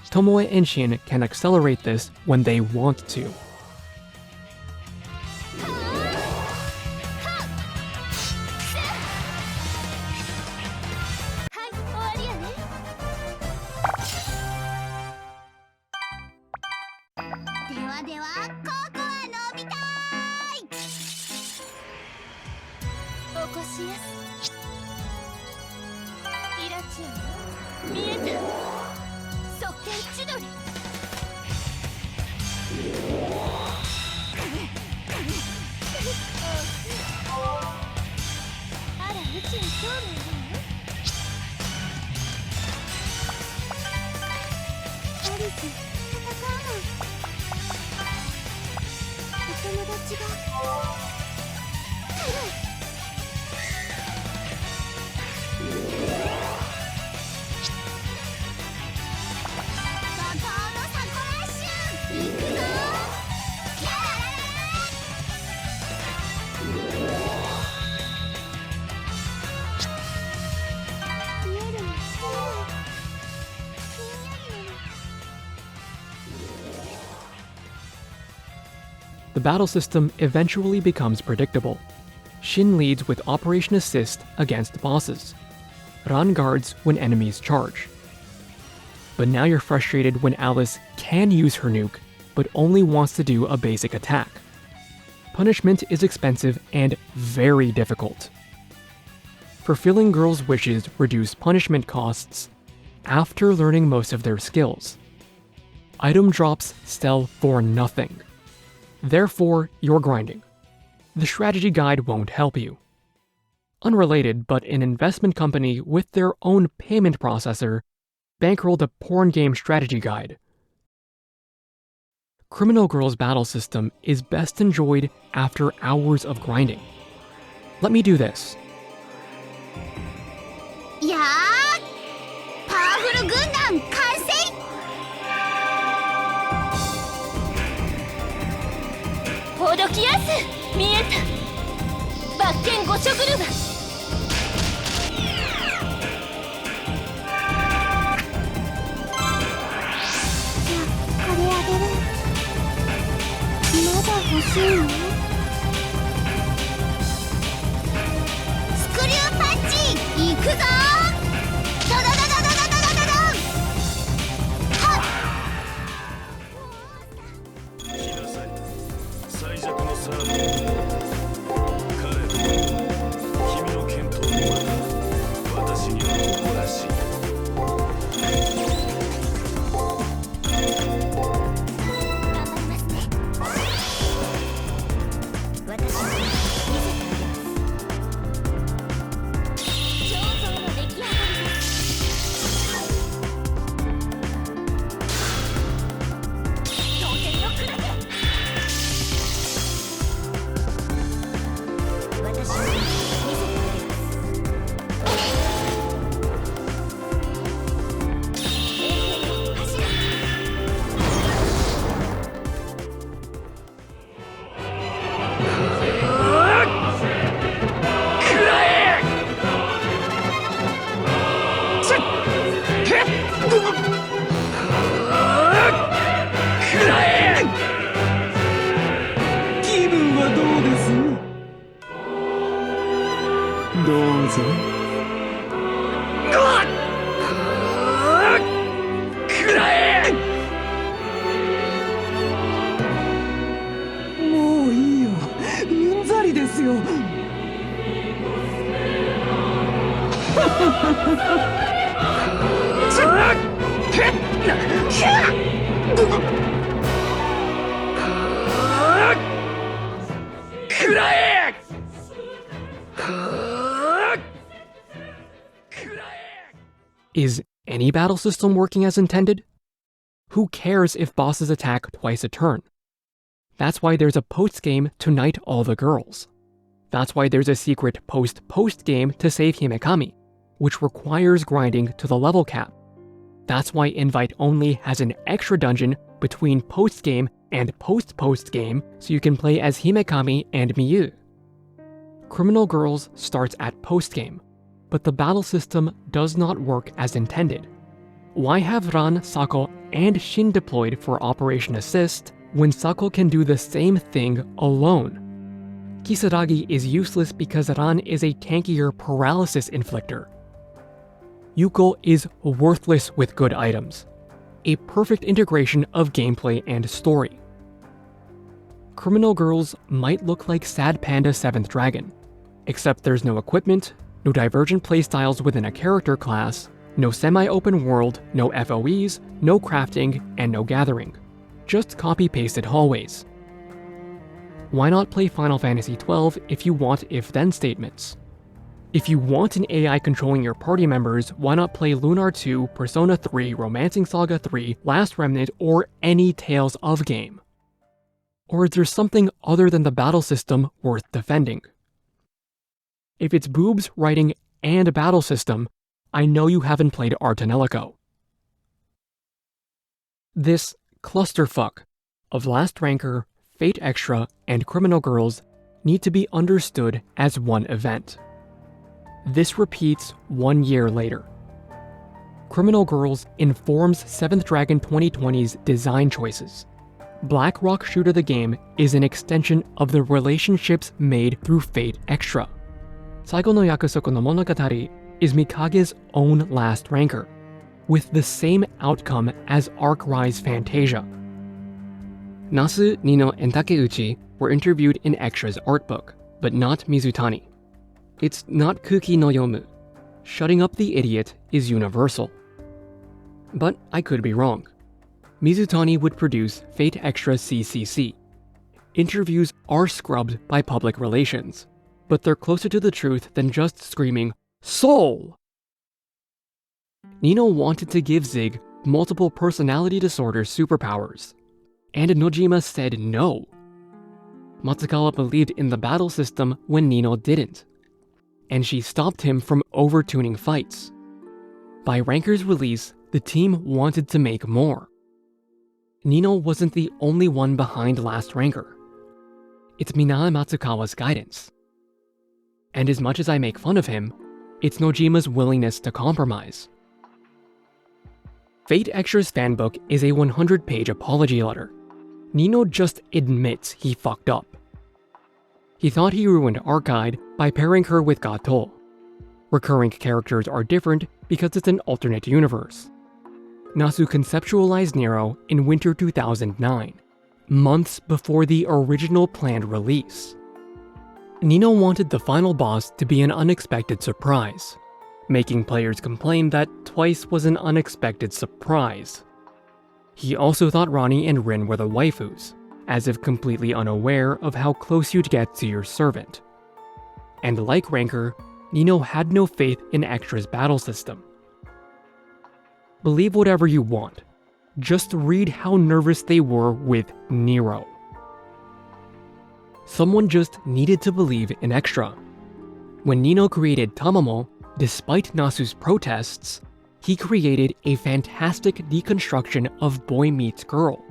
A: Tomoe and Shin can accelerate this when they want to. The battle system eventually becomes predictable. Shin leads with Operation Assist against bosses. Ran guards when enemies charge. But now you're frustrated when Alice can use her nuke, but only wants to do a basic attack. Punishment is expensive and very difficult. Fulfilling girls' wishes reduce punishment costs after learning most of their skills. Item drops sell for nothing. Therefore, you're grinding. The strategy guide won't help you. Unrelated, but an investment company with their own payment processor bankrolled a porn game strategy guide. Criminal Girls' battle system is best enjoyed after hours of grinding. Let me do this.
D: やーパワフル軍団完成ほどきやす見えたバッケンゴショグルバじゃあこれあげるまだ欲しいのスクリューパンチいくぞドドドドドドドドドはっ
J: 来なさい最弱のサーブ彼君の健闘もまた私には誇らしい
D: 頑張りますね
A: Is any battle system working as intended? Who cares if bosses attack twice a turn? That's why there's a post-game to knight all the girls. That's why there's a secret post-game to save Himekami, which requires grinding to the level cap. That's why Invite Only has an extra dungeon between post-game and post-game so you can play as Himekami and Miyu. Criminal Girls starts at post-game, but the battle system does not work as intended. Why have Ran, Sako, and Shin deployed for Operation Assist when Sako can do the same thing alone? Kisaragi is useless because Ran is a tankier paralysis inflictor. Yuko is worthless with good items. A perfect integration of gameplay and story. Criminal Girls might look like Sad Panda 7th Dragon, except there's no equipment, no divergent playstyles within a character class, no semi-open world, no FOEs, no crafting, and no gathering. Just copy-pasted hallways. Why not play Final Fantasy XII if you want if-then statements? If you want an AI controlling your party members, why not play Lunar 2, Persona 3, Romancing Saga 3, Last Remnant, or any Tales of game? Or is there something other than the battle system worth defending? If it's boobs, writing, and battle system, I know you haven't played Artanelico. This clusterfuck of Last Ranker, Fate Extra, and Criminal Girls need to be understood as one event. This repeats 1 year later. Criminal Girls informs 7th Dragon 2020's design choices. Blackrock Shooter the game is an extension of the relationships made through Fate Extra. Saigo no Yakusoko no Monogatari is Mikage's own Last Ranker, with the same outcome as Arc Rise Fantasia. Nasu, Niino, and Takeuchi were interviewed in Extra's art book, but not Mizutani. It's not Kuki no Yomu. Shutting up the idiot is universal. But I could be wrong. Mizutani would produce Fate Extra CCC. Interviews are scrubbed by public relations, but they're closer to the truth than just screaming, "Soul!" Niino wanted to give Zig multiple personality disorder superpowers, and Nojima said no. Matsukawa believed in the battle system when Niino didn't, and she stopped him from overtuning fights. By Ranker's release, the team wanted to make more. Niino wasn't the only one behind Last Ranker. It's Minae Matsukawa's guidance. And as much as I make fun of him, it's Nojima's willingness to compromise. Fate Extra's fanbook is a 100-page apology letter. Niino just admits he fucked up. He thought he ruined Arcade by pairing her with Gato. Recurring characters are different because it's an alternate universe. Nasu conceptualized Nero in winter 2009, months before the original planned release. Niino wanted the final boss to be an unexpected surprise, making players complain that twice was an unexpected surprise. He also thought Rani and Rin were the waifus, as if completely unaware of how close you'd get to your servant. And like Ranker, Niino had no faith in Extra's battle system. Believe whatever you want, just read how nervous they were with Nero. Someone just needed to believe in Extra. When Niino created Tamamo, despite Nasu's protests, he created a fantastic deconstruction of boy meets girl.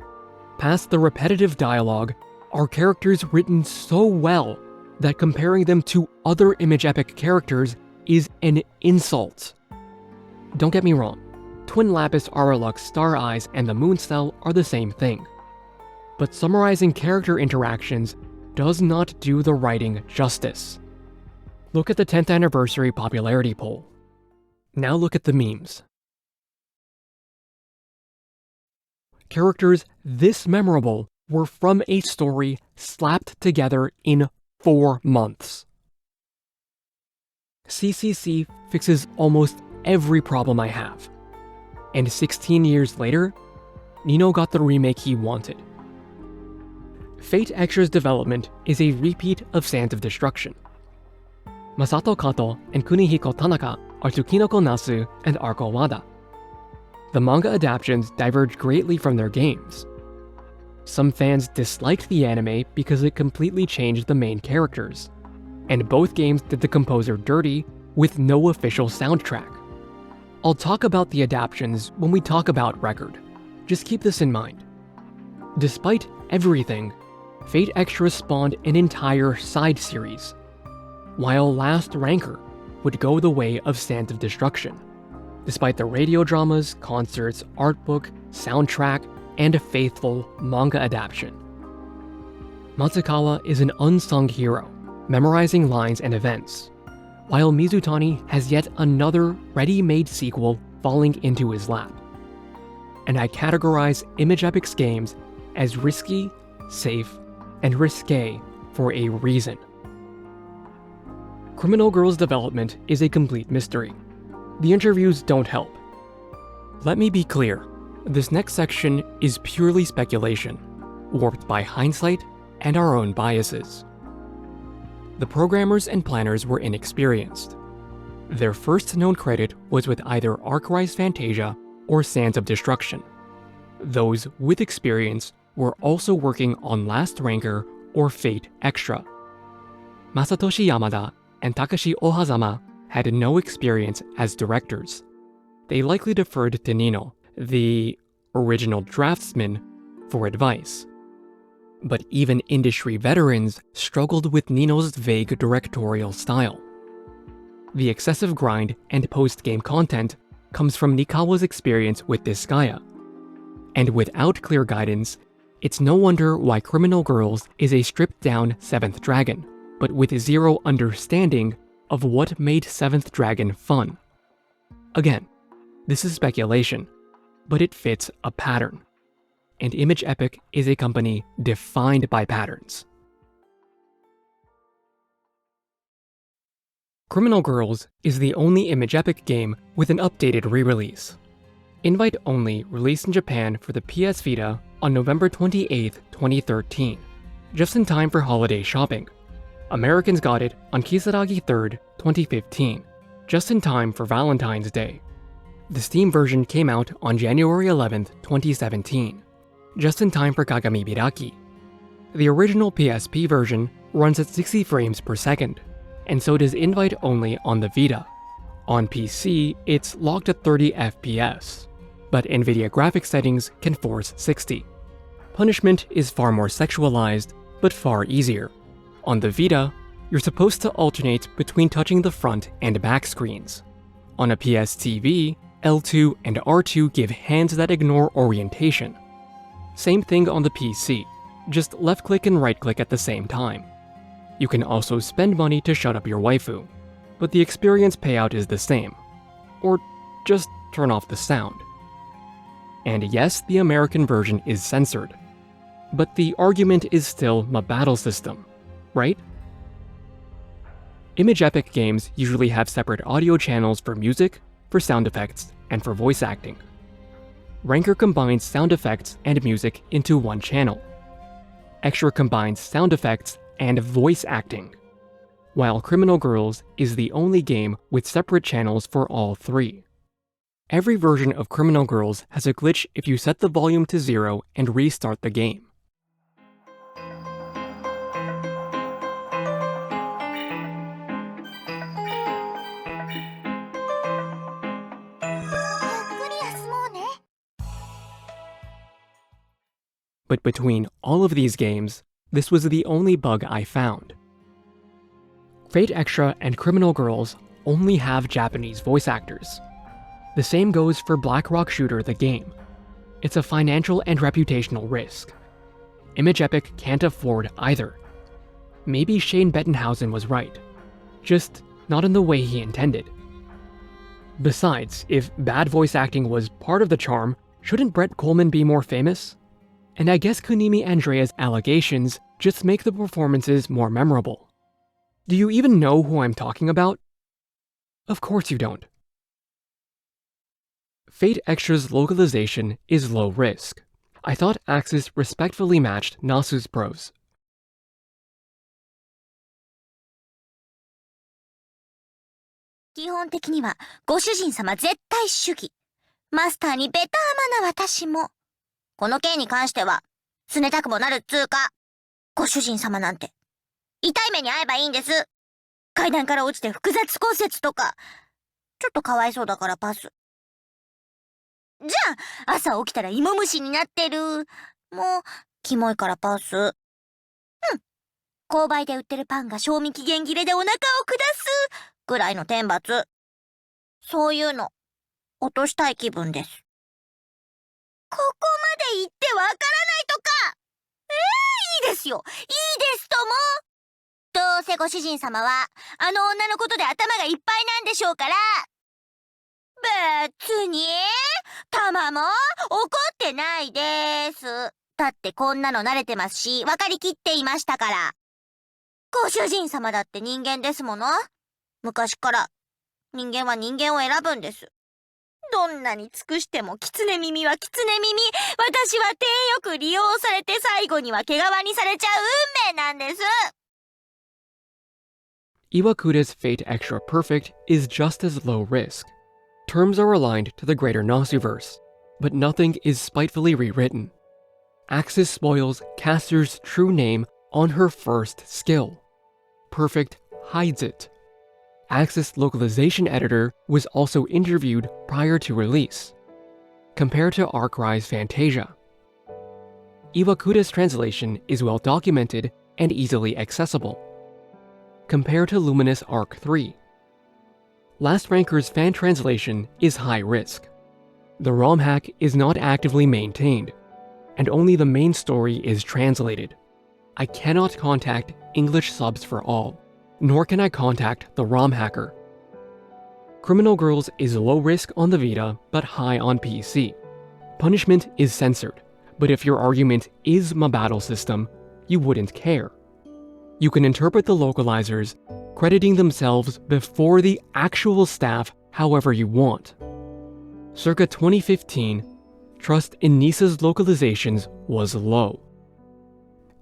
A: Past the repetitive dialogue, are characters written so well that comparing them to other Image Epic characters is an insult. Don't get me wrong, Twin Lapis, Auralux, Star Eyes, and the Moon Cell are the same thing. But summarizing character interactions does not do the writing justice. Look at the 10th anniversary popularity poll. Now look at the memes. Characters this memorable were from a story slapped together in 4 months. CCC fixes almost every problem I have. And 16 years later, Niino got the remake he wanted. Fate Extra's development is a repeat of Sands of Destruction. Masato Kato and Kunihiko Tanaka are Tsukinoko Nasu and Arco Wada. The manga adaptations diverge greatly from their games. Some fans disliked the anime because it completely changed the main characters, and both games did the composer dirty with no official soundtrack. I'll talk about the adaptations when we talk about Record. Just keep this in mind. Despite everything, Fate Extra spawned an entire side series, while Last Ranker would go the way of Sands of Destruction, despite the radio dramas, concerts, art book, soundtrack, and a faithful manga adaptation. Matsukawa is an unsung hero, memorizing lines and events, while Mizutani has yet another ready-made sequel falling into his lap. And I categorize Image Epic's games as risky, safe, and risque for a reason. Criminal Girls' development is a complete mystery. The interviews don't help. Let me be clear, this next section is purely speculation, warped by hindsight and our own biases. The programmers and planners were inexperienced. Their first known credit was with either Arc-Rise Fantasia or Sands of Destruction. Those with experience were also working on Last Ranker or Fate Extra. Masatoshi Yamada and Takashi Ohazama had no experience as directors. They likely deferred to Niino, the original draftsman, for advice. But even industry veterans struggled with Niino's vague directorial style. The excessive grind and post-game content comes from Nikawa's experience with Disgaea. And without clear guidance, it's no wonder why Criminal Girls is a stripped-down 7th Dragon, but with zero understanding of what made 7th Dragon fun. Again, this is speculation, but it fits a pattern. And Image Epic is a company defined by patterns. Criminal Girls is the only Image Epic game with an updated re-release. Invite Only released in Japan for the PS Vita on November 28, 2013, just in time for holiday shopping. Americans got it on Kisaragi 3rd, 2015, just in time for Valentine's Day. The Steam version came out on January 11, 2017, just in time for Kagami Biraki. The original PSP version runs at 60 frames per second, and so does Invite Only on the Vita. On PC, it's locked at 30 FPS, but NVIDIA graphics settings can force 60. Punishment is far more sexualized, but far easier. On the Vita, you're supposed to alternate between touching the front and back screens. On a PS TV, L2 and R2 give hands that ignore orientation. Same thing on the PC, just left-click and right-click at the same time. You can also spend money to shut up your waifu, but the experience payout is the same. Or just turn off the sound. And yes, the American version is censored, but the argument is still a battle system, right? Image Epic games usually have separate audio channels for music, for sound effects, and for voice acting. Ranker combines sound effects and music into one channel. Extra combines sound effects and voice acting, while Criminal Girls is the only game with separate channels for all three. Every version of Criminal Girls has a glitch if you set the volume to 0 and restart the game. But between all of these games, this was the only bug I found. Fate Extra and Criminal Girls only have Japanese voice actors. The same goes for Black Rock Shooter the game. It's a financial and reputational risk. Image Epic can't afford either. Maybe Shane Bettenhausen was right, just not in the way he intended. Besides, if bad voice acting was part of the charm, shouldn't Brett Coleman be more famous? And I guess Kunimi Andrea's allegations just make the performances more memorable. Do you even know who I'm talking about? Of course you don't. Fate Extra's localization is low risk. I thought Axis respectfully matched Nasu's prose.
D: 基本的にはご主人様絶対主義。マスターにベターマな私も。この件に関しては、拗ねたくもなるっつうか、ご主人様なんて、痛い目に遭えばいいんです。階段から落ちて複雑骨折とか、ちょっとかわいそうだからパス。じゃあ、朝起きたら芋虫になってる。もう、キモいからパス。うん。購買で売ってるパンが賞味期限切れでお腹を下す。ぐらいの天罰。そういうの、落としたい気分です。ここまで言ってわからないとか。いいですよ。いいですとも。どうせご主人様は、あの女のことで頭がいっぱいなんでしょうから。別に、たまも怒ってないです。だってこんなの慣れてますし、分かりきっていましたから。ご主人様だって人間ですもの。昔から、人間は人間を選ぶんです。どんなに尽くしても狐耳は狐耳。私は手よく利用されて最後には毛皮にされちゃう運命なんです。
A: Iwakura's Fate Extra Perfect is just as low risk. Terms are aligned to the greater Nasuverse, but nothing is spitefully rewritten. Axis spoils caster's true name on her first skill. Perfect hides it. Axis localization editor was also interviewed prior to release. Compare to Arcry's Fantasia. Iwakura's translation is well documented and easily accessible. Compare to Luminous Arc 3. Last Ranker's fan translation is high risk. The ROM hack is not actively maintained, and only the main story is translated. I cannot contact English subs for all, nor can I contact the ROM hacker. Criminal Girls is low risk on the Vita, but high on PC. Punishment is censored, but if your argument is my battle system, you wouldn't care. You can interpret the localizers, crediting themselves before the actual staff however you want. Circa 2015, trust in Nisa's localizations was low.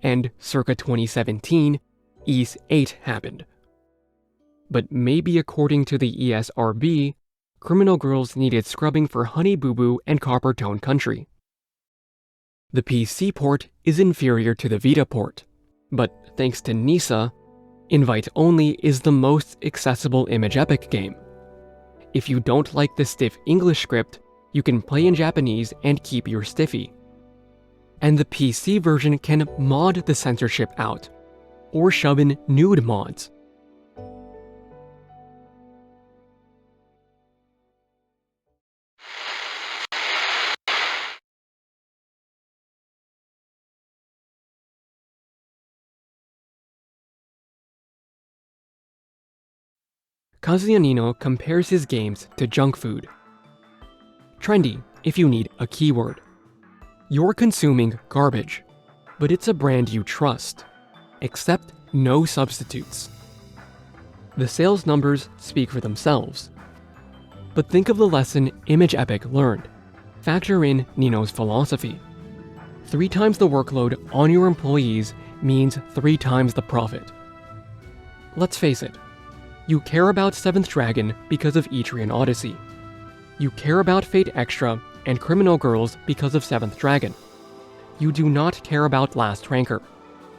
A: And circa 2017, ES 8 happened. But maybe according to the ESRB, Criminal Girls needed scrubbing for Honey Boo Boo and Copper Tone Country. The PC port is inferior to the Vita port, but thanks to Nisa, Invite Only is the most accessible Image Epic game. If you don't like the stiff English script, you can play in Japanese and keep your stiffy. And the PC version can mod the censorship out, or shove in nude mods. Kazuya Niino compares his games to junk food. Trendy if you need a keyword. You're consuming garbage, but it's a brand you trust. Accept no substitutes. The sales numbers speak for themselves. But think of the lesson Image Epic learned. Factor in Niino's philosophy. 3 times the workload on your employees means 3 times the profit. Let's face it, you care about 7th Dragon because of Etrian Odyssey. You care about Fate Extra and Criminal Girls because of 7th Dragon. You do not care about Last Ranker.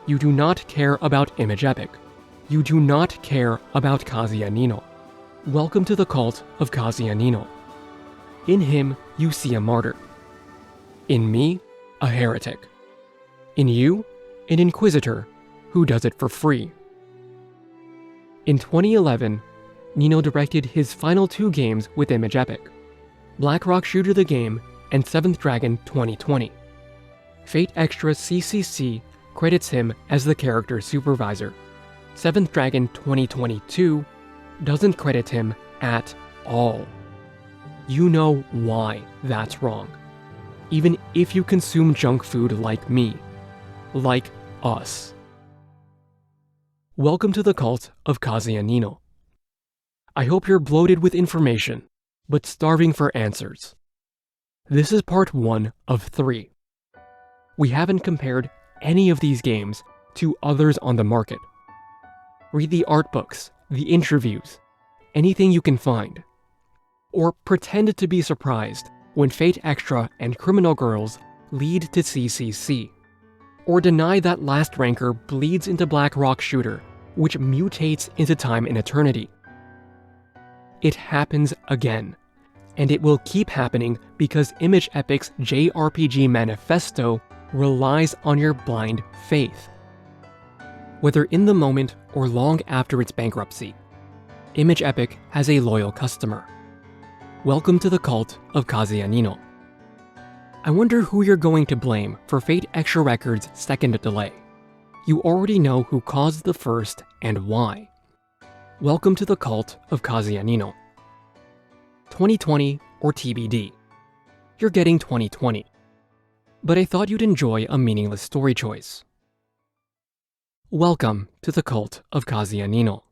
A: You do not care about Image Epic. You do not care about Kazuya Niino. Welcome to the cult of Kazuya Niino. In him, you see a martyr. In me, a heretic. In you, an inquisitor who does it for free. In 2011, Niino directed his final 2 games with Image Epic, Blackrock Shooter the Game and 7th Dragon 2020. Fate Extra CCC credits him as the character supervisor. 7th Dragon 2022 doesn't credit him at all. You know why that's wrong. Even if you consume junk food like me. Like us. Welcome to the cult of Kazuya Niino. I hope you're bloated with information, but starving for answers. This is part 1 of 3. We haven't compared any of these games to others on the market. Read the art books, the interviews, anything you can find. Or pretend to be surprised when Fate Extra and Criminal Girls lead to CCC. Or deny that last ranker bleeds into Black Rock Shooter, which mutates into Time and Eternity. It happens again, and it will keep happening because Image Epic's JRPG manifesto relies on your blind faith. Whether in the moment or long after its bankruptcy, Image Epic has a loyal customer. Welcome to the cult of Kazuya Niino. I wonder who you're going to blame for Fate Extra Records' second delay. You already know who caused the first and why. Welcome to the cult of Kazuya Niino. 2020 or TBD. You're getting 2020. But I thought you'd enjoy a meaningless story choice. Welcome to the cult of Kazuya Niino.